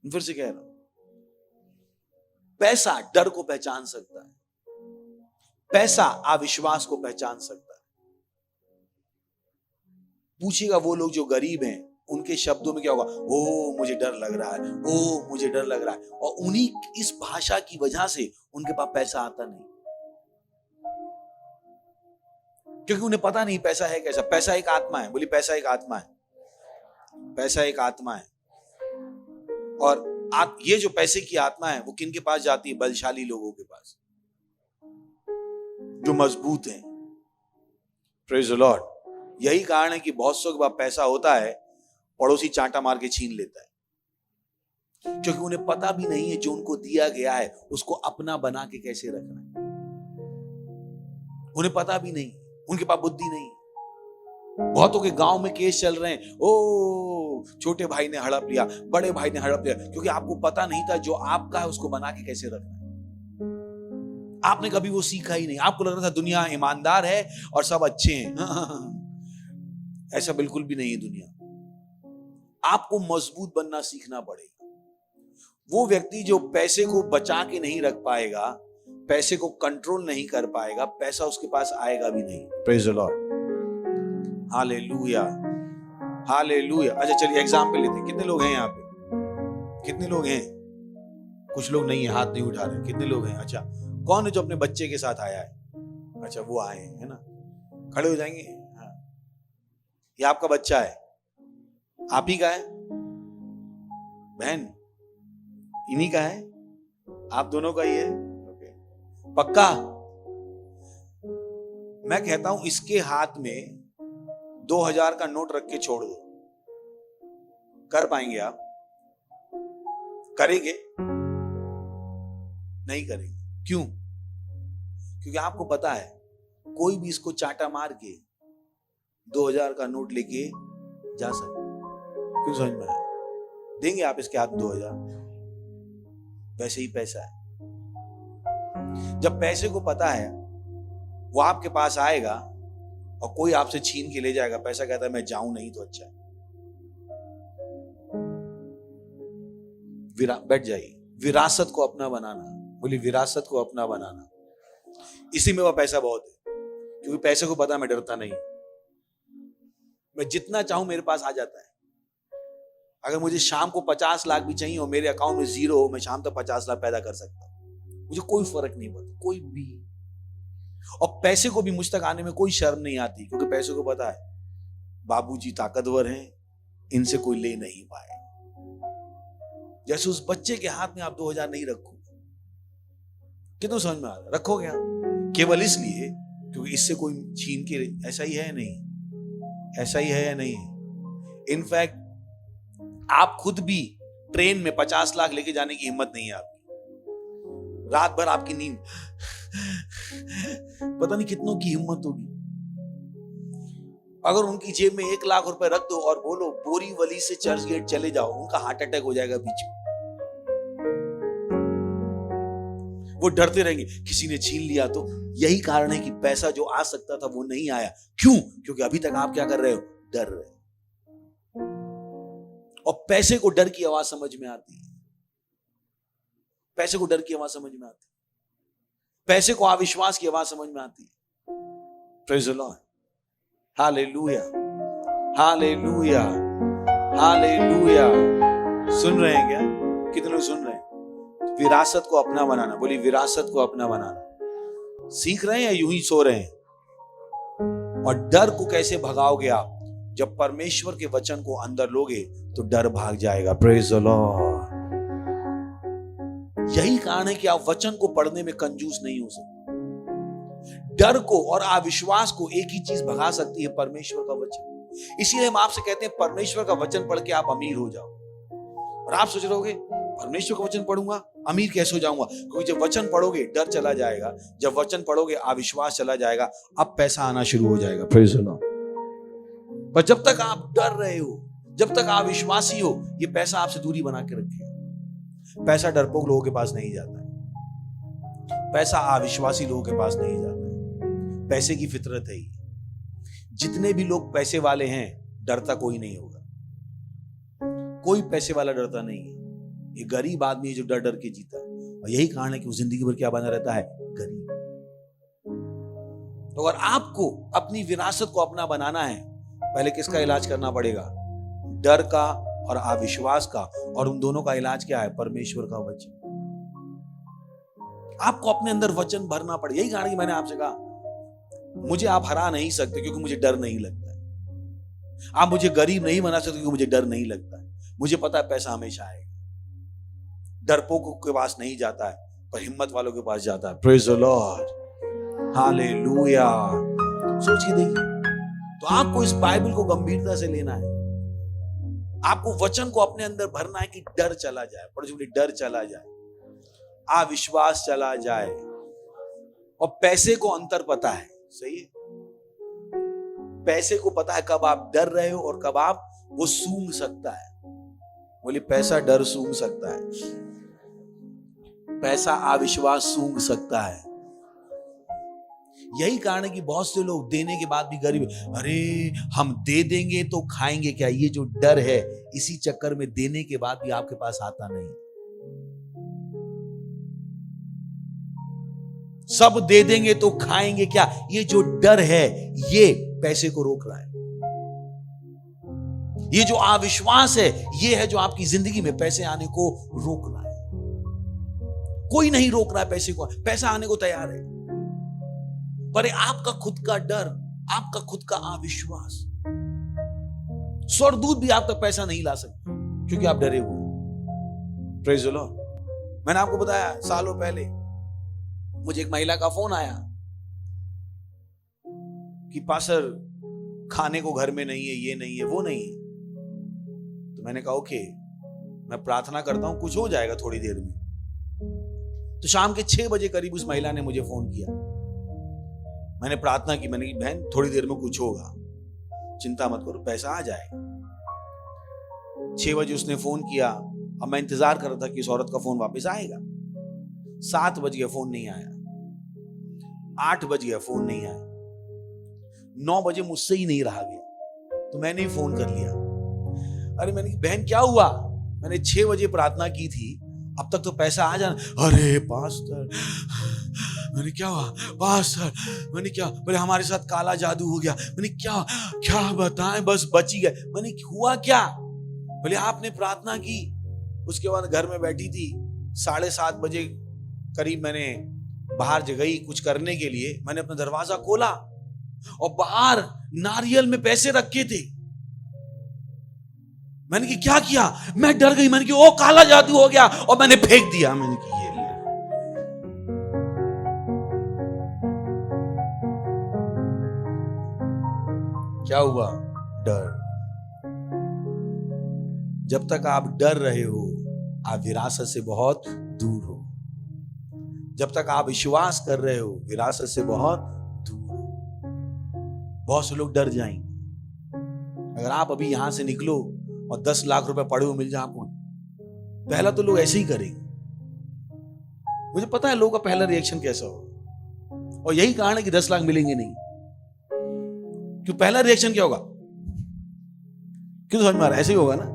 फिर से कह रहा हूं, पैसा डर को पहचान सकता है, पैसा अविश्वास को पहचान सकता है। पूछिएगा वो लोग जो गरीब हैं, उनके शब्दों में क्या होगा, ओ मुझे डर लग रहा है, ओ मुझे डर लग रहा है। और उन्हीं इस भाषा की वजह से उनके पास पैसा आता नहीं, क्योंकि उन्हें पता नहीं पैसा है कैसा। पैसा एक आत्मा है। बोली पैसा एक आत्मा है, पैसा एक आत्मा है। और ये जो पैसे की आत्मा है वो किन के पास जाती है, बलशाली लोगों के पास जो मजबूत हैं। Praise the Lord. यही कारण है कि बहुत सौ के पास पैसा होता है, पड़ोसी चांटा मार के छीन लेता है, क्योंकि उन्हें पता भी नहीं है जो उनको दिया गया है उसको अपना बना के कैसे रखना है। उन्हें पता भी नहीं, उनके पास बुद्धि नहीं। बहुतों के गांव में केस चल रहे हैं, ओ छोटे भाई ने हड़प लिया, बड़े भाई ने हड़प लिया, क्योंकि आपको पता नहीं था जो आपका है उसको बना के कैसे रखना है। आपने कभी वो सीखा ही नहीं। आपको लग रहा था दुनिया ईमानदार है और सब अच्छे हैं। ऐसा बिल्कुल भी नहीं है दुनिया। आपको मजबूत बनना सीखना पड़ेगा। वो व्यक्ति जो पैसे को बचा के नहीं रख पाएगा, पैसे को कंट्रोल नहीं कर पाएगा, पैसा उसके पास आएगा भी नहीं। Praise the Lord. Hallelujah, hallelujah. अच्छा चलिए एग्जाम्पल लेते हैं। कितने लोग हैं यहाँ पे? कितने लोग हैं? कुछ लोग नहीं है, हाथ नहीं उठा रहे। कितने लोग हैं? अच्छा, कौन है जो अपने बच्चे के साथ आया है? अच्छा वो आए हैं, है ना? खड़े हो जाएंगे। हाँ, ये आपका बच्चा है, आप ही का है? बहन इन्हीं का है? आप दोनों का ही है? ओके, पक्का? मैं कहता हूं इसके हाथ में 2000 का नोट रख के छोड़ दो। कर पाएंगे आप? करेंगे? नहीं करेंगे। क्यों? क्योंकि आपको पता है कोई भी इसको चाटा मार के 2000 का नोट लेके जा सकता। क्यों? समझ में आया? देंगे आप इसके हाथ में 2000? वैसे ही पैसा है। जब पैसे को पता है वो आपके पास आएगा और कोई आपसे छीन के ले जाएगा, पैसा कहता है मैं जाऊं नहीं तो अच्छा है। बैठ जाइए। विरासत को अपना बनाना। बोली विरासत को अपना बनाना। इसी में वह पैसा बहुत है, क्योंकि पैसे को पता मैं डरता नहीं, मैं जितना चाहूं मेरे पास आ जाता है। अगर मुझे शाम को 50 लाख भी चाहिए और मेरे अकाउंट में 0 हो, मैं शाम तक 50 लाख पैदा कर सकता हूं। मुझे कोई फर्क नहीं पड़ता, कोई भी। और पैसे को भी मुझ तक आने में कोई शर्म नहीं आती, क्योंकि पैसे को पता है बाबूजी ताकतवर हैं, इनसे कोई ले नहीं पाए। जैसे उस बच्चे के हाथ में आप 2000 नहीं रखोगे, कितना समझ में आ रहा? रखोगे आप केवल इसलिए क्योंकि इससे कोई छीन के, ऐसा ही है नहीं, ऐसा ही है या नहीं? इनफैक्ट आप खुद भी ट्रेन में 50 लाख लेके जाने की हिम्मत नहीं है आपकी। रात भर आपकी नींद, पता नहीं कितनों की हिम्मत होगी। अगर उनकी जेब में 1 लाख रुपए रख दो और बोलो बोरीवली से चर्च गेट चले जाओ, उनका हार्ट अटैक हो जाएगा बीच में। वो डरते रहेंगे किसी ने छीन लिया तो। यही कारण है कि पैसा जो आ सकता था वो नहीं आया। क्यों? क्योंकि अभी तक आप क्या कर रहे हो? डर रहे हो। और पैसे को डर की आवाज समझ में आती है, पैसे को डर की आवाज समझ में आती है, पैसे को अविश्वास की आवाज समझ में आती है। Praise the Lord, hallelujah, hallelujah, hallelujah. सुन रहे हैं क्या? कितने लोग सुन रहे हैं? विरासत को अपना बनाना, बोली विरासत को अपना बनाना। सीख रहे हैं या यूं ही सो रहे हैं? और डर को कैसे भगाओगे आप? जब परमेश्वर के वचन को अंदर लोगे तो डर भाग जाएगा। Praise the Lord. यही कारण है कि आप वचन को पढ़ने में कंजूस नहीं हो सकते। डर को और अविश्वास को एक ही चीज भगा सकती है, परमेश्वर का वचन। इसीलिए हम आपसे कहते हैं परमेश्वर का वचन पढ़ के आप अमीर हो जाओ। और आप सोच रहे होगे परमेश्वर का वचन पढ़ूंगा अमीर कैसे हो जाऊंगा? क्योंकि जब वचन पढ़ोगे डर चला जाएगा, जब वचन पढ़ोगे अविश्वास चला जाएगा, अब पैसा आना शुरू हो जाएगा। Praise the Lord. पर जब तक आप डर रहे हो, जब तक अविश्वासी हो, ये पैसा आपसे दूरी बना के रखेगा। पैसा डरपोक लोगों के पास नहीं जाता है, पैसा अविश्वासी लोगों के पास नहीं जाता है। पैसे की फितरत है ही। जितने भी लोग पैसे वाले हैं, डरता कोई नहीं होगा। कोई पैसे वाला डरता नहीं है। ये गरीब आदमी है जो डर डर के जीता है, और यही कारण है कि वो जिंदगी भर क्या बना रहता है? गरीब। तो अगर आपको अपनी विरासत को अपना बनाना है, पहले किसका इलाज करना पड़ेगा? डर का और अविश्वास का। और उन दोनों का इलाज क्या है? परमेश्वर का वचन। आपको अपने अंदर वचन भरना पड़ेगा। यही कारण कि मैंने आपसे कहा मुझे आप हरा नहीं सकते क्योंकि मुझे डर नहीं लगता है। आप मुझे गरीब नहीं बना सकते क्योंकि मुझे डर नहीं लगता है। मुझे पता है पैसा हमेशा आएगा। डरपोकों के पास नहीं जाता है, पर हिम्मत वालों के पास जाता है। Praise the Lord, hallelujah. सोच के देखिए। तो आपको इस बाइबल को गंभीरता से लेना है। आपको वचन को अपने अंदर भरना है कि डर चला जाए, पढ़ो डर चला जाए, अविश्वास चला जाए। और पैसे को अंतर पता है, सही है? पैसे को पता है कब आप डर रहे हो और कब आप वो सूंघ सकता है। बोले पैसा डर सूंघ सकता है, पैसा अविश्वास सूंघ सकता है। यही कारण है कि बहुत से लोग देने के बाद भी गरीब। अरे हम दे देंगे तो खाएंगे क्या? ये जो डर है, इसी चक्कर में देने के बाद भी आपके पास आता नहीं। सब दे देंगे तो खाएंगे क्या? ये जो डर है, ये पैसे को रोक रहा है। ये जो अविश्वास है, ये है जो आपकी जिंदगी में पैसे आने को रोक रहा है। कोई नहीं रोक रहा है पैसे को, पैसा आने को तैयार है, पर आपका खुद का डर, आपका खुद का अविश्वास। स्वर्गदूत भी आप तक पैसा नहीं ला सकते क्योंकि आप डरे हुए। Praise the Lord. मैंने आपको बताया सालों पहले मुझे एक महिला का फोन आया कि पास्टर खाने को घर में नहीं है, ये नहीं है, वो नहीं है। तो मैंने कहा ओके, मैं प्रार्थना करता हूं, कुछ हो जाएगा थोड़ी देर में। तो शाम के 6 बजे करीब उस महिला ने मुझे फोन किया। मैंने प्रार्थना की, मैंने कहा बहन थोड़ी देर में कुछ होगा, चिंता मत करो, पैसा आ जाएगा। 6 बजे उसने फोन किया। अब मैं इंतजार कर रहा था कि इस औरत का फोन वापस आएगा। 7 बज गया, फोन नहीं आया। 8 बज गया, फोन नहीं आया। 9 बजे मुझसे ही नहीं रहा गया, तो मैंने ही फोन कर लिया। अरे मैंने कहा बहन क्या हुआ? मैंने 6 बजे प्रार्थना की थी, अब तक तो पैसा आ जाना। अरे पास्टर, मैंने क्या हुआ? पास्टर मैंने क्या? बोले हमारे साथ काला जादू हो गया। मैंने क्या क्या बताएं, बस बच ही गए। मैंने हुआ क्या? बोले आपने प्रार्थना की, उसके बाद घर में बैठी थी, 7:30 बजे करीब मैंने बाहर गई कुछ करने के लिए। मैंने अपना दरवाजा खोला और बाहर नारियल में पैसे रखे थे। मैंने कि क्या किया? मैं डर गई, मैंने कि ओ काला जादू हो गया, और मैंने फेंक दिया। मैंने कि ये ले। क्या हुआ? डर। जब तक आप डर रहे हो, आप विरासत से बहुत दूर हो। जब तक आप विश्वास कर रहे हो, विरासत से बहुत दूर हो। बहुत से लोग डर जाएंगे। अगर आप अभी यहां से निकलो और 10 लाख रुपए पड़े हुए मिल जाए आपको, पहला तो लोग ऐसे ही करेंगे। मुझे पता है लोगों का पहला रिएक्शन कैसा हो, और यही कारण है कि 10 लाख मिलेंगे नहीं। क्यों? पहला रिएक्शन क्या होगा? क्यों समझ में आ रहा है? ऐसे ही होगा ना।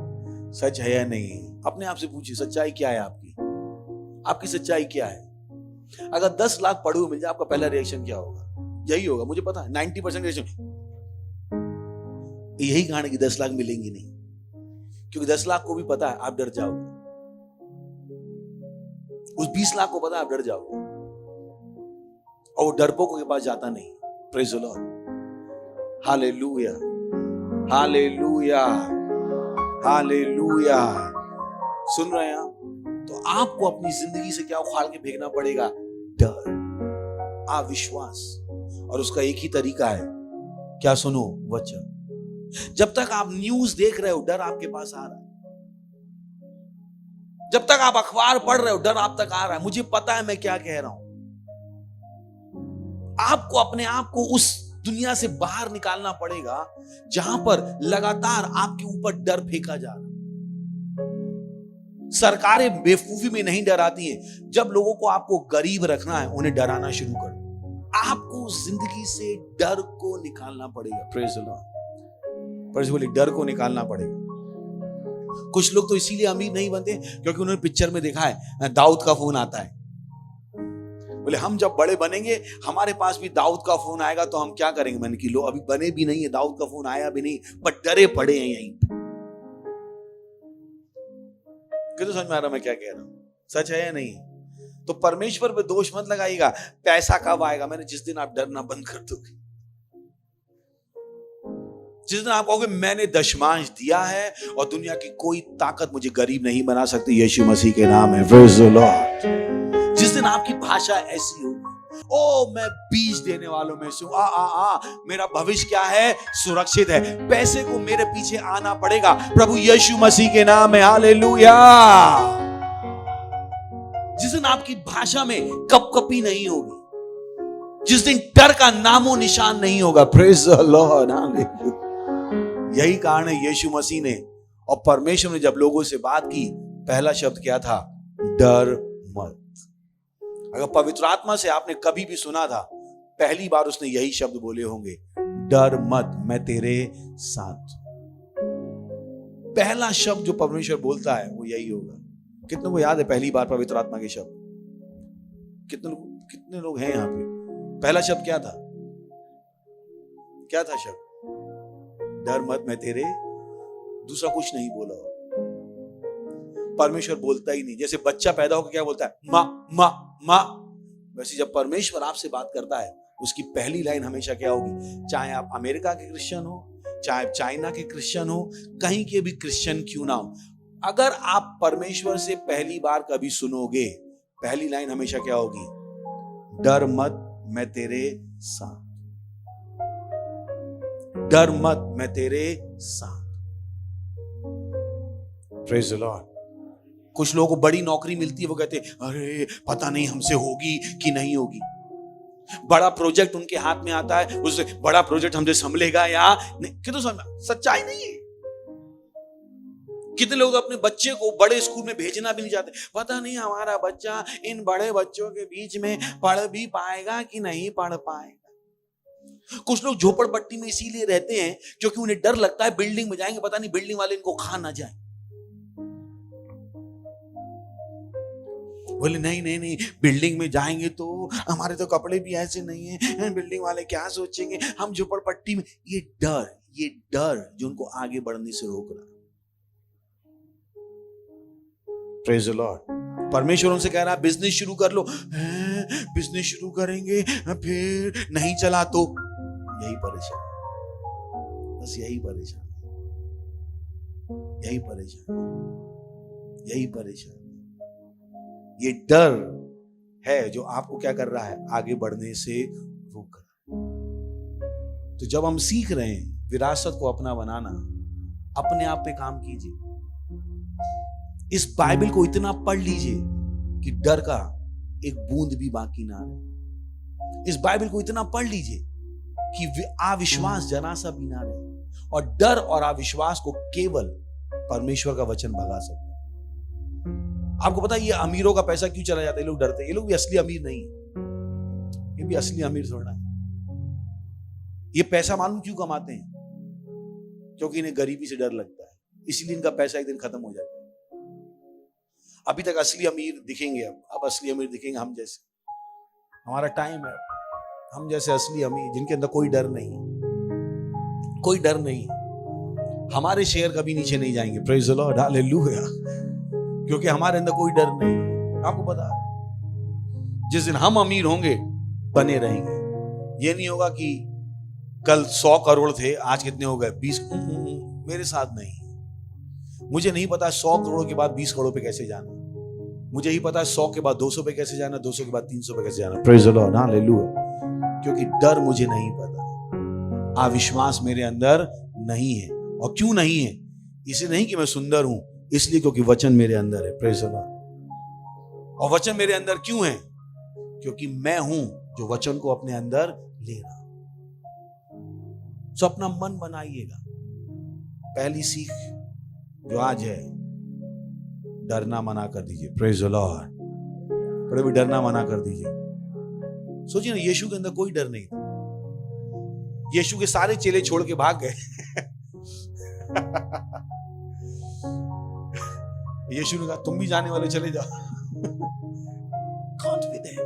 सच है या नहीं? अपने आप से पूछिए, सच्चाई क्या है आपकी? आपकी सच्चाई क्या है? अगर 10 लाख पड़े हुए मिल जाए, आपका पहला रिएक्शन क्या होगा? यही होगा, मुझे पता है। 90% रिएक्शन यही कारण है कि 10 लाख मिलेंगे नहीं, क्योंकि 10 लाख को भी पता है आप डर जाओगे। उस 20 लाख को पता है आप डर जाओगे, और वो डरपोकों के पास जाता नहीं। Praise the Lord, hallelujah, hallelujah, hallelujah. सुन रहे हैं आप? तो आपको अपनी जिंदगी से क्या उखाड़ के फेंकना पड़ेगा? डर, अविश्वास। और उसका एक ही तरीका है, क्या? सुनो वचन। जब तक आप न्यूज देख रहे हो, डर आपके पास आ रहा है। जब तक आप अखबार पढ़ रहे हो, डर आप तक आ रहा है। मुझे पता है मैं क्या कह रहा हूं। आपको अपने आप को उस दुनिया से बाहर निकालना पड़ेगा जहां पर लगातार आपके ऊपर डर फेंका जा रहा है। सरकारें बेवकूफी में नहीं डराती हैं। जब लोगों को आपको गरीब रखना है, उन्हें डराना शुरू कर। आपको जिंदगी से डर को निकालना पड़ेगा। Praise the Lord. पर बोले डर को निकालना पड़ेगा। कुछ लोग तो इसीलिए अमीर नहीं बनते क्योंकि उन्होंने पिक्चर में देखा है दाऊद का फोन आता है। बोले हम जब बड़े बनेंगे, हमारे पास भी दाऊद का फोन आएगा तो हम क्या करेंगे? मैंने कि लो, अभी बने भी नहीं है, दाऊद का फोन आया भी नहीं, पर डरे पड़े हैं यहीं पे। कितना समझ में आ रहा मैं क्या कह रहा हूं? सच है या नहीं? तो परमेश्वर पे दोष मत लगाइएगा। पैसा कब आएगा? मैंने जिस दिन आप डरना बंद कर दोगे, जिस दिन आप कहोगे मैंने दशमांश दिया है और दुनिया की कोई ताकत मुझे गरीब नहीं बना सकती, यीशु मसीह के नाम है। Praise the Lord. जिस दिन आपकी भाषा ऐसी होगी, ओ मैं बीज देने वालों में से हूं, मेरा भविष्य क्या है? सुरक्षित है। पैसे को मेरे पीछे आना पड़ेगा। प्रभु यीशु मसीह के नाम है। हालेलुया। जिस दिन आपकी भाषा में कपकपी नहीं होगी, जिस दिन डर का नामो निशान नहीं होगा। Praise the Lord. हालेलुया। यही कारण है यीशु मसीह ने और परमेश्वर ने जब लोगों से बात की, पहला शब्द क्या था? डर मत। अगर पवित्र आत्मा से आपने कभी भी सुना था, पहली बार उसने यही शब्द बोले होंगे, डर मत, मैं तेरे साथ। पहला शब्द जो परमेश्वर बोलता है वो यही होगा। कितनों को याद है पहली बार पवित्र आत्मा के शब्द? कितने लोग हैं यहां पे? पहला शब्द क्या था? क्या था शब्द? डर मत, मैं तेरे। दूसरा कुछ नहीं बोला। परमेश्वर बोलता ही नहीं। जैसे बच्चा पैदा होकर क्या बोलता है? माँ माँ माँ। वैसे जब परमेश्वर आपसे बात करता है, उसकी पहली लाइन हमेशा क्या होगी? चाहे आप अमेरिका के क्रिश्चियन हो, चाहे चाइना के क्रिश्चियन हो, कहीं के भी क्रिश्चियन क्यों ना हो, अगर आप परमेश्वर से पहली बार कभी सुनोगे, पहली लाइन हमेशा क्या होगी? डर मत, मैं तेरे साथ। डर मत, मैं तेरे साथ। Praise the Lord. कुछ लोगों को बड़ी नौकरी मिलती है, वो कहते हैं अरे पता नहीं हमसे होगी कि नहीं होगी। बड़ा प्रोजेक्ट उनके हाथ में आता है, उससे बड़ा प्रोजेक्ट हमसे संभलेगा या नहीं। कितने सच्चाई नहीं है। कितने लोग अपने बच्चे को बड़े स्कूल में भेजना भी नहीं चाहते, पता नहीं हमारा बच्चा इन बड़े बच्चों के बीच में पढ़ भी पाएगा कि नहीं पढ़ पाएगा। कुछ लोग झोपड़पट्टी में इसीलिए रहते हैं क्योंकि उन्हें डर लगता है बिल्डिंग में जाएंगे, पता नहीं बिल्डिंग वाले इनको खा ना जाए। बोले नहीं नहीं नहीं, बिल्डिंग में जाएंगे तो हमारे तो कपड़े भी ऐसे नहीं है, बिल्डिंग वाले क्या सोचेंगे, हम झोपड़पट्टी में। ये डर जो उनको आगे बढ़ने से रोक रहा है। Praise the Lord. परमेश्वर उनसे कह रहा है बिजनेस शुरू कर लो। बिजनेस शुरू करेंगे फिर नहीं चला तो यही परेशान, बस यही परेशान, यही परेशान, यही परेशान। ये डर है जो आपको क्या कर रहा है, आगे बढ़ने से रोक रहा। तो जब हम सीख रहे हैं विरासत को अपना बनाना, अपने आप पे काम कीजिए। इस बाइबल को इतना पढ़ लीजिए कि डर का एक बूंद भी बाकी ना रहे। इस बाइबल को इतना पढ़ लीजिए कि अविश्वास जरा सा भी ना रहे। और डर और अविश्वास को केवल परमेश्वर का वचन भगा सकता है। आपको पता है ये अमीरों का पैसा क्यों चला जाता है? ये लोग डरते हैं। ये लोग भी असली अमीर नहीं है, ये भी असली अमीर थोड़ा है। ये पैसा मालूम क्यों कमाते हैं? क्योंकि इन्हें गरीबी से डर लगता है, इसलिए इनका पैसा एक दिन खत्म हो जाता है। अभी तक असली अमीर दिखेंगे, अब असली अमीर दिखेंगे हम जैसे। हमारा टाइम है, हम जैसे असली अमीर जिनके अंदर कोई डर नहीं, कोई डर नहीं। हमारे शेयर कभी नीचे नहीं जाएंगे, प्रेज द लॉर्ड, हालेलुया, क्योंकि हमारे अंदर कोई डर नहीं। आपको पता है जिस दिन हम अमीर होंगे बने रहेंगे। ये नहीं होगा कि कल 100 करोड़ थे आज कितने हो गए 20। मेरे साथ नहीं। मुझे नहीं पता 100 करोड़ के बाद 20 करोड़ पे कैसे जाना। मुझे ही पता है 100 के बाद 200 पे कैसे जाना, 200 के बाद 300 पे कैसे जाना। Praise the Lord, hallelujah. क्योंकि डर मुझे नहीं पता, अविश्वास मेरे अंदर नहीं है। और क्यों नहीं है? इसलिए नहीं कि मैं सुंदर हूं, इसलिए क्योंकि वचन मेरे अंदर है। Praise the Lord. और वचन मेरे अंदर क्यों है? क्योंकि मैं हूं जो वचन को अपने अंदर ले रहा हूं। सो अपना मन बनाइएगा। पहली सीख जो आज है, डरना मना कर दीजिए। Praise the Lord. बड़े भी डरना मना कर दीजिए। सोचिए ना, यीशु के अंदर कोई डर नहीं था। यीशु के सारे चेले छोड़ के भाग गए। यीशु ने कहा तुम भी जाने वाले, चले जाओ। कॉन्फिडेंट।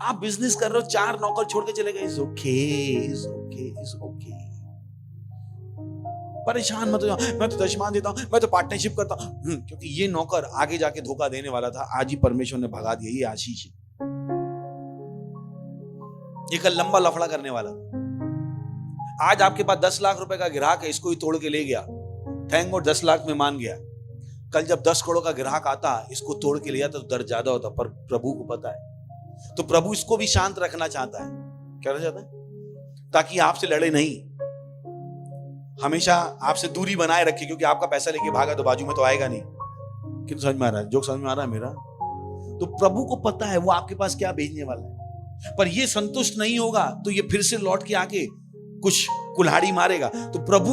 आप बिजनेस कर रहे हो, 4 नौकर छोड़ के चले गए। It's okay, it's okay, it's okay. परेशान मत हो जाओ, मैं तो दशमान देता हूं, मैं तो पार्टनरशिप करता हूं। क्योंकि ये नौकर आगे जाके धोखा देने वाला था, आज ही परमेश्वर ने भगा दिया। ये आशीष है। ये कल लंबा लफड़ा करने वाला। आज आपके पास 10 लाख रुपए का ग्राहक है, इसको ही तोड़ के ले गया, थैंक गॉड 10 लाख में मान गया। कल जब 10 करोड़ का ग्राहक आता, इसको तोड़ के ले जाता तो दर ज्यादा होता। पर प्रभु को पता है, तो प्रभु इसको भी शांत रखना चाहता है। क्या करना चाहता है? ताकि आपसे लड़े नहीं, हमेशा आपसे दूरी बनाए रखे। क्योंकि आपका पैसा लेके भागा तो बाजू में तो आएगा नहीं। किन समझ में आ रहा है? जोक समझ में आ रहा है मेरा? तो प्रभु को पता है वो आपके पास क्या भेजने वाला है। पर ये संतुष्ट नहीं होगा तो ये फिर से लौट के आके कुछ कुल्हाड़ी मारेगा। तो प्रभु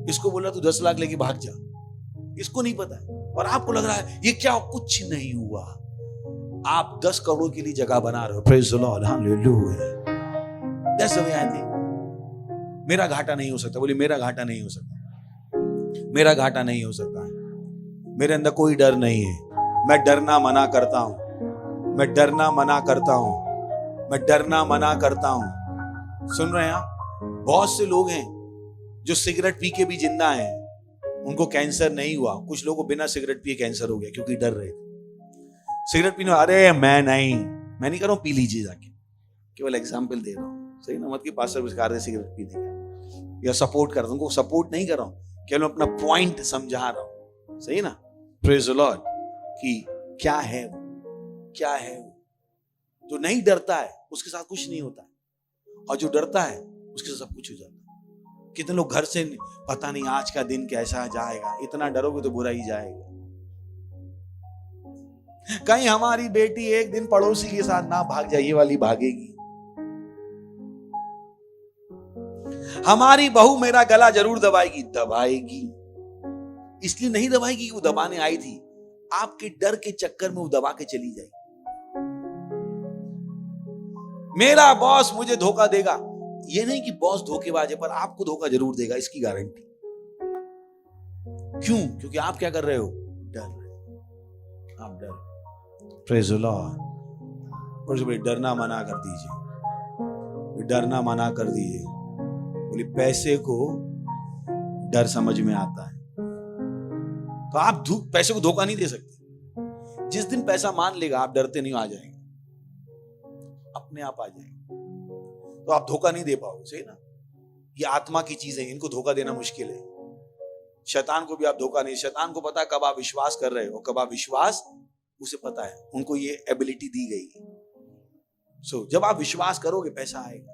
इसको बोला तू 10 लाख लेके भाग जा। इसको नहीं पता है, और आपको लग रहा है ये क्या, कुछ नहीं हुआ। आप 10 करोड़ के लिए जगह बना रहे हो। Praise the Lord, hallelujah. That's the way I think. मेरा घाटा नहीं हो सकता। बोलिए मेरा घाटा नहीं हो सकता, मेरा घाटा नहीं हो सकता। मेरे अंदर कोई डर नहीं है। मैं डरना मना करता हूं, मैं डरना मना करता हूं, मैं डरना मना करता हूं। सुन रहे हैं आप? बहुत से लोग हैं जो सिगरेट पी के भी जिंदा हैं, उनको कैंसर नहीं हुआ। कुछ लोगों को बिना सिगरेट पिए कैंसर हो गया क्योंकि डर रहे थे। सिगरेट पीने, अरे मैं नहीं कर रहा हूं, पी लीजिए जाके। केवल एग्जाम्पल दे रहा हूं, सही ना? मत कि पास्टर विस्कार दे सिगरेट पीने का या सपोर्ट कर रहा हूं, उनको सपोर्ट नहीं कर रहा हूं, केवल अपना पॉइंट समझा रहा हूं, सही ना? Praise the Lord. कि क्या है वो, क्या है वो जो नहीं डरता है, उसके साथ कुछ नहीं होता, और जो डरता है उसके साथ सब कुछ हो जाता है। कितने लोग घर से पता नहीं आज का दिन कैसा जाएगा, इतना डरोगे तो बुरा ही जाएगा। कहीं हमारी बेटी एक दिन पड़ोसी के साथ ना भाग जाए, ये वाली भागेगी। हमारी बहू मेरा गला जरूर दबाएगी, दबाएगी। इसलिए नहीं दबाएगी कि वो दबाने आई थी, आपके डर के चक्कर में वो दबा के चली जाएगी। मेरा बॉस मुझे धोखा देगा, ये नहीं कि बॉस धोखेबाज है, पर आपको धोखा जरूर देगा, इसकी गारंटी। क्यों? क्योंकि आप क्या कर रहे हो? डर रहे हो। आप डर। Praise the Lord. और डरना मना कर दीजिए, डरना मना कर दीजिए। बोले पैसे को डर समझ में आता है, तो तो आप पैसे को धोखा नहीं दे सकते। जिस दिन पैसा मान लेगा आप डरते नहीं, आ जाएंगे, अपने आप आ जाएंगे। तो आप धोखा नहीं दे पाओगे, सही ना। ये आत्मा की चीजें, इनको धोखा देना मुश्किल है। शैतान को भी आप धोखा नहीं, शैतान को पता है कब आप विश्वास कर रहे हो, कब आप विश्वास, उसे पता है, उनको ये एबिलिटी दी गई है। जब आप विश्वास करोगे पैसा आएगा।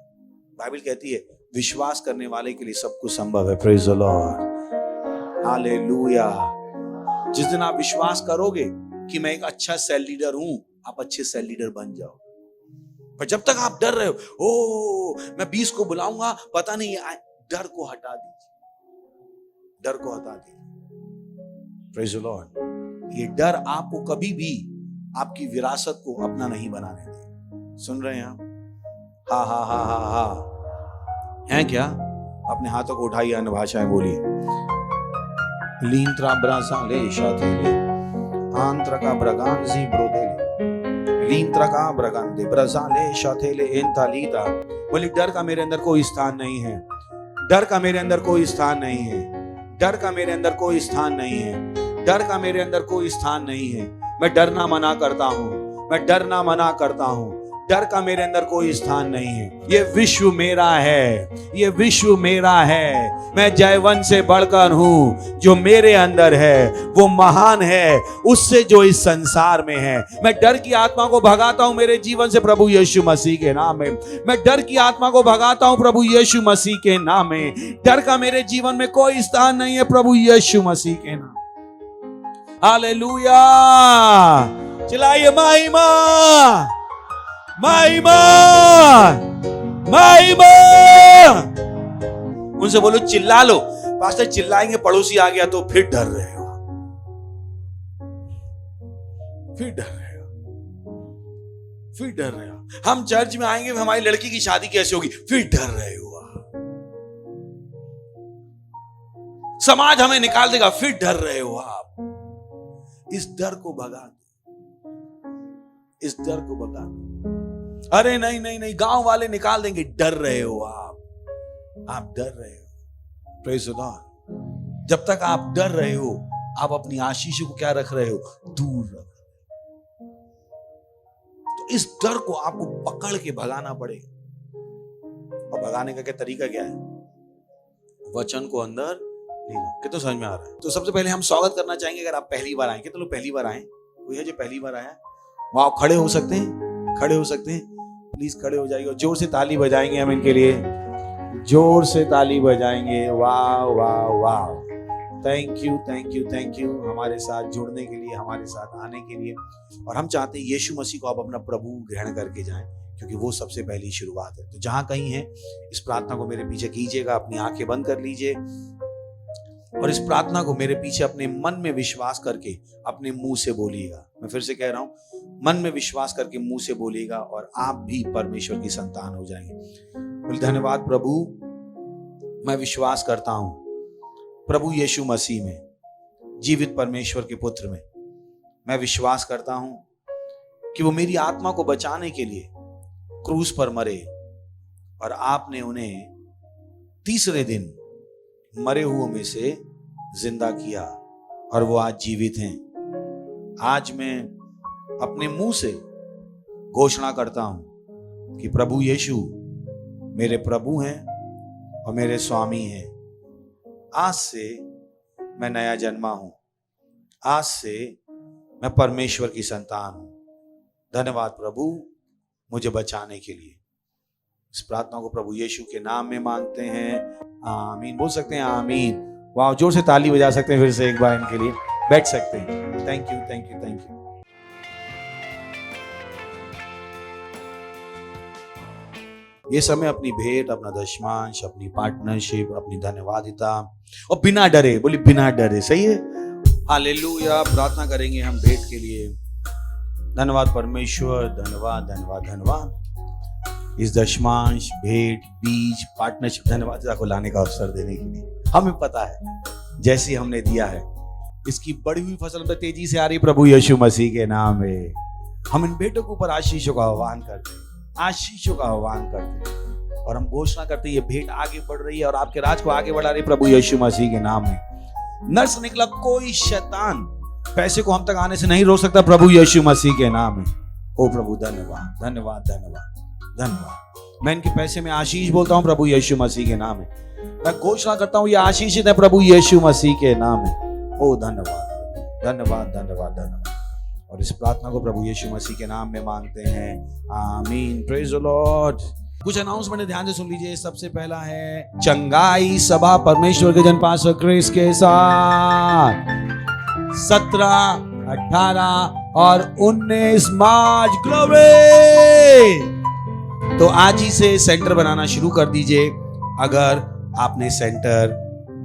बाइबल कहती है विश्वास करने वाले के लिए सब कुछ संभव है। Praise the Lord, hallelujah. जिस दिन आप विश्वास करोगे कि मैं एक अच्छा सेल लीडर हूं, आप अच्छे सेल लीडर बन जाओ। पर जब तक आप डर रहे हो, ओ मैं 20 को बुलाऊंगा, पता नहीं, डर को हटा दीजिए, डर को हटा दीजिए। Praise the Lord. ये डर आपको कभी भी आपकी विरासत को अपना नहीं बनाने दे। सुन रहे हैं आप? हा हा हा हा हा, हैं क्या? अपने हाथों को उठाइए, अन्य भाषाएं बोलिए। लींत्रा ब्रासाले शाथेले आंत्रा का ब्रगांजी ब्रोदेले लींत्रा का ब्रगांदे ब्रासाले शाथेले एंतालीता। बोली डर का मेरे अंदर कोई स्थान नहीं है, डर का मेरे अंदर कोई स्थान नहीं है, डर का मेरे अंदर कोई स्थान नहीं है, डर का मेरे अंदर कोई स्थान नहीं है। मैं डरना मना करता हूं, मैं डरना मना करता हूं, डर का मेरे अंदर कोई स्थान नहीं है। ये विश्व मेरा है, ये विश्व मेरा है। मैं जयवंत से बढ़कर हूं, जो मेरे अंदर है वो महान है उससे जो इस संसार में है। मैं डर की आत्मा को भगाता हूं मेरे जीवन से प्रभु यीशु मसीह के नाम में। मैं डर की आत्मा को भगाता हूं प्रभु यीशु मसीह के नाम में। डर का मेरे जीवन में कोई स्थान नहीं है प्रभु यीशु मसीह के नाम। हालेलुया, चिल्लाइए महिमा, महिमा, महिमा। उनसे बोलो चिल्ला लो। पास्टर चिल्लाएंगे पड़ोसी आ गया तो फिर डर रहे हो, फिर डर रहे हो, फिर डर रहे हो। हम चर्च में आएंगे, हमारी लड़की की शादी कैसे होगी, फिर डर रहे हो। समाज हमें निकाल देगा, फिर डर रहे हो आप। इस डर को भगा दो, इस डर को भगा दो। अरे नहीं नहीं नहीं, गांव वाले निकाल देंगे, डर रहे हो आप डर रहे हो। Praise the Lord. जब तक आप डर रहे हो, आप अपनी आशीषों को क्या रख रहे हो, दूर रख रहे हो। तो इस डर को आपको पकड़ के भगाना पड़ेगा। और भगाने का क्या तरीका क्या है? वचन को अंदर लेना। कितना समझ में आ रहा है? तो सबसे पहले हम स्वागत करना चाहेंगे, अगर आप पहली बार आए, कितने लोग पहली बार आए? कोई है जो पहली बार आया? वहां आप खड़े हो सकते हैं, खड़े हो सकते हैं, प्लीज खड़े हो जाइए और जोर से ताली बजाएंगे हम इनके लिए, जोर से ताली बजाएंगे। वाह वाह वाह, thank you thank you thank you हमारे साथ जुड़ने के लिए, हमारे साथ आने के लिए। और हम चाहते हैं यीशु मसीह को आप अपना प्रभु ग्रहण करके जाएं, क्योंकि वो सबसे पहली शुरुआत है। तो जहां कहीं है, इस प्रार्थना को मेरे पीछे कीजिएगा, अपनी आंखें बंद कर लीजिए और इस प्रार्थना को मेरे पीछे अपने मन में विश्वास करके अपने मुंह से बोलिएगा। मैं फिर से कह रहा हूं, मन में विश्वास करके मुंह से बोलिएगा और आप भी परमेश्वर की संतान हो जाएंगे। बोलिए धन्यवाद प्रभु, मैं विश्वास करता हूं प्रभु यीशु मसीह में, जीवित परमेश्वर के पुत्र में। मैं विश्वास करता हूं कि वो मेरी आत्मा को बचाने के लिए क्रूस पर मरे और आपने उन्हें तीसरे दिन मरे हुओं में से जिंदा किया और वो आज जीवित हैं। आज मैं अपने मुंह से घोषणा करता हूं कि प्रभु यीशु मेरे प्रभु हैं और मेरे स्वामी हैं। आज से मैं नया जन्मा हूं, आज से मैं परमेश्वर की संतान हूं। धन्यवाद प्रभु मुझे बचाने के लिए। इस प्रार्थना को प्रभु यीशु के नाम में मांगते हैं, आमीन। बोल सकते हैं आमीन। वाह, जोर से ताली बजा सकते हैं फिर से एक बार इनके लिए। बैठ सकते हैं। Thank you thank you thank you. ये समय अपनी भेंट, अपना दशमांश, अपनी पार्टनरशिप, अपनी धन्यवादिता और बिना डरे, बोली बिना डरे, सही है? हालेलुया। प्रार्थना करेंगे हम भेंट के लिए। धन्यवाद परमेश्वर, धन्यवाद धन्यवाद धन्यवाद इस दशमांश, भेंट, बीज, पार्टनरशिप, धन्यवादिता को लाने का अवसर देने के लिए। हमें पता है जैसे हमने दिया है, इसकी बढ़ी हुई फसल तो तेजी से आ रही प्रभु यीशु मसीह के नाम में। हम इन बेटों के ऊपर आशीषों का आह्वान करते हैं, आशीषों का आह्वान करते हैं और हम घोषणा करते हैं ये भेंट आगे बढ़ रही है और आपके राज को आगे बढ़ा रही प्रभु यीशु मसीह के नाम में। नर से निकला कोई शैतान पैसे को हम तक आने से नहीं रोक सकता, प्रभु यीशु मसीह के नाम में। ओ प्रभु धन्यवाद धन्यवाद धन्यवाद धन्यवाद। मैं इनके पैसे में आशीष बोलता हूं प्रभु यीशु मसीह के नाम में। मैं घोषणा करता हूं ये आशीषित है प्रभु यीशु मसीह के नाम में। ओ धन्यवाद धन्यवाद धन्यवाद धन्यवाद। और इस प्रार्थना को प्रभु यीशु मसीह के नाम में मांगते हैं, आमीन। Praise the Lord. कुछ अनाउंसमेंट ध्यान से सुन लीजिए। सबसे पहला है चंगाई सभा परमेश्वर के जन पास्टर क्रिस के साथ 17, 18 और 19 मार्च। ग्लोरी। तो आज ही से सेंटर बनाना शुरू कर दीजिए। अगर आपने सेंटर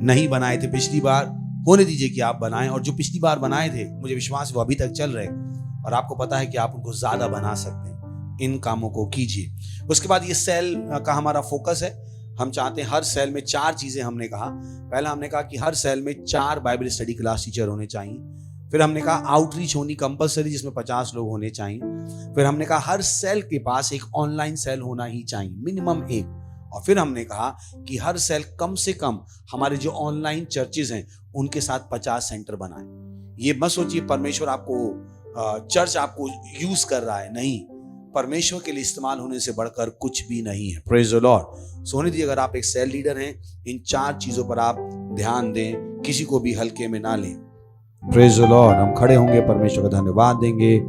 नहीं बनाए थे पिछली बार, होने दीजिए कि आप बनाएं। और जो पिछली बार बनाए थे, मुझे विश्वास है वो अभी तक चल रहे हैं और आपको पता है कि आप उनको ज्यादा बना सकते हैं। इन कामों को कीजिए। उसके बाद ये सेल का हमारा फोकस है। हम चाहते हैं हर सेल में 4 चीजें। हमने कहा, पहला हमने कहा कि हर सेल में 4 बाइबल स्टडी क्लास टीचर होने चाहिए। फिर हमने कहा आउटरीच होनी कंपलसरी, जिसमें 50 लोग होने चाहिए। फिर हमने कहा हर सेल के पास एक ऑनलाइन सेल होना ही चाहिए, मिनिमम 1। और फिर हमने कहा कि हर सेल कम से कम हमारे जो ऑनलाइन चर्चेज हैं उनके साथ 50 सेंटर बनाए। ये मत सोचिए परमेश्वर आपको चर्च आपको यूज कर रहा है, नहीं। परमेश्वर के लिए इस्तेमाल होने से बढ़कर कुछ भी नहीं है। Praise the Lord. सोने दीजिए, अगर आप एक सेल लीडर हैं, इन 4 चीजों पर आप ध्यान दें, किसी को भी हल्के में ना लें। Praise the Lord. हम खड़े होंगे, परमेश्वर का धन्यवाद देंगे,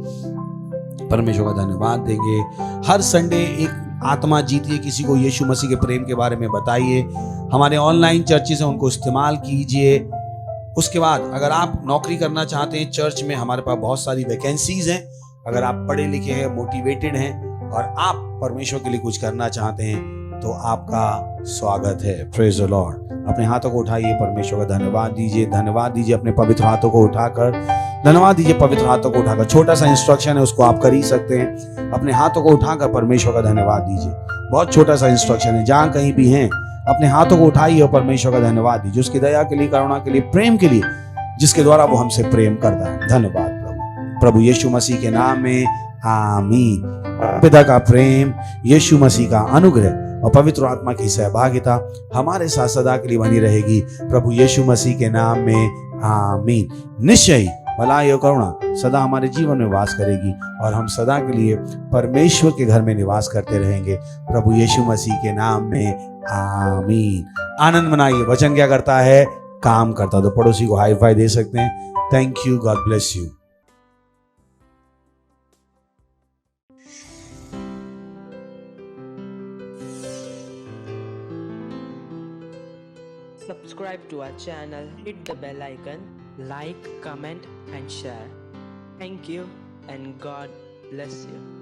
परमेश्वर का धन्यवाद देंगे। हर संडे एक आत्मा जीतिए, किसी को यीशु मसीह के प्रेम के बारे में बताइए। हमारे ऑनलाइन चर्चेस हैं, उनको इस्तेमाल कीजिए। उसके बाद अगर आप नौकरी करना चाहते हैं चर्च में, हमारे पास बहुत सारी वैकेंसीज हैं। अगर आप पढ़े लिखे हैं, मोटिवेटेड हैं और आप परमेश्वर के लिए कुछ करना चाहते हैं, तो आपका स्वागत है। Praise the Lord. अपने हाथों को उठाइए, परमेश्वर का धन्यवाद दीजिए, धन्यवाद दीजिए। अपने पवित्र हाथों को उठाकर धन्यवाद दीजिए, पवित्र हाथों को उठाकर। छोटा सा इंस्ट्रक्शन है, उसको आप कर ही सकते हैं। अपने हाथों को उठाकर परमेश्वर का धन्यवाद दीजिए। बहुत छोटा सा इंस्ट्रक्शन है। जहां कहीं भी हैं, अपने हाथों को उठाइए और परमेश्वर का धन्यवाद दीजिए, उसकी दया के लिए, करुणा के लिए, प्रेम के लिए, जिसके द्वारा वो हमसे प्रेम करता है। धन्यवाद प्रभु यीशु मसीह के नाम में, आमीन। पिता का प्रेम, यीशु मसीह का अनुग्रह और पवित्र आत्मा की सहभागिता हमारे साथ सदा के लिए बनी रहेगी। प्रभु यीशु मसीह के नाम में, आमीन। निश्चय भलाई और करुणा सदा हमारे जीवन में वास करेगी और हम सदा के लिए परमेश्वर के घर में निवास करते रहेंगे। प्रभु यीशु मसीह के नाम में, आमीन। आनंद मनाइए। वचन क्या करता है? काम करता। तो पड़ोसी को हाई फाई दे सकते हैं। Thank you, God bless you. Subscribe to our channel, hit the bell icon, like, comment and share. Thank you and God bless you.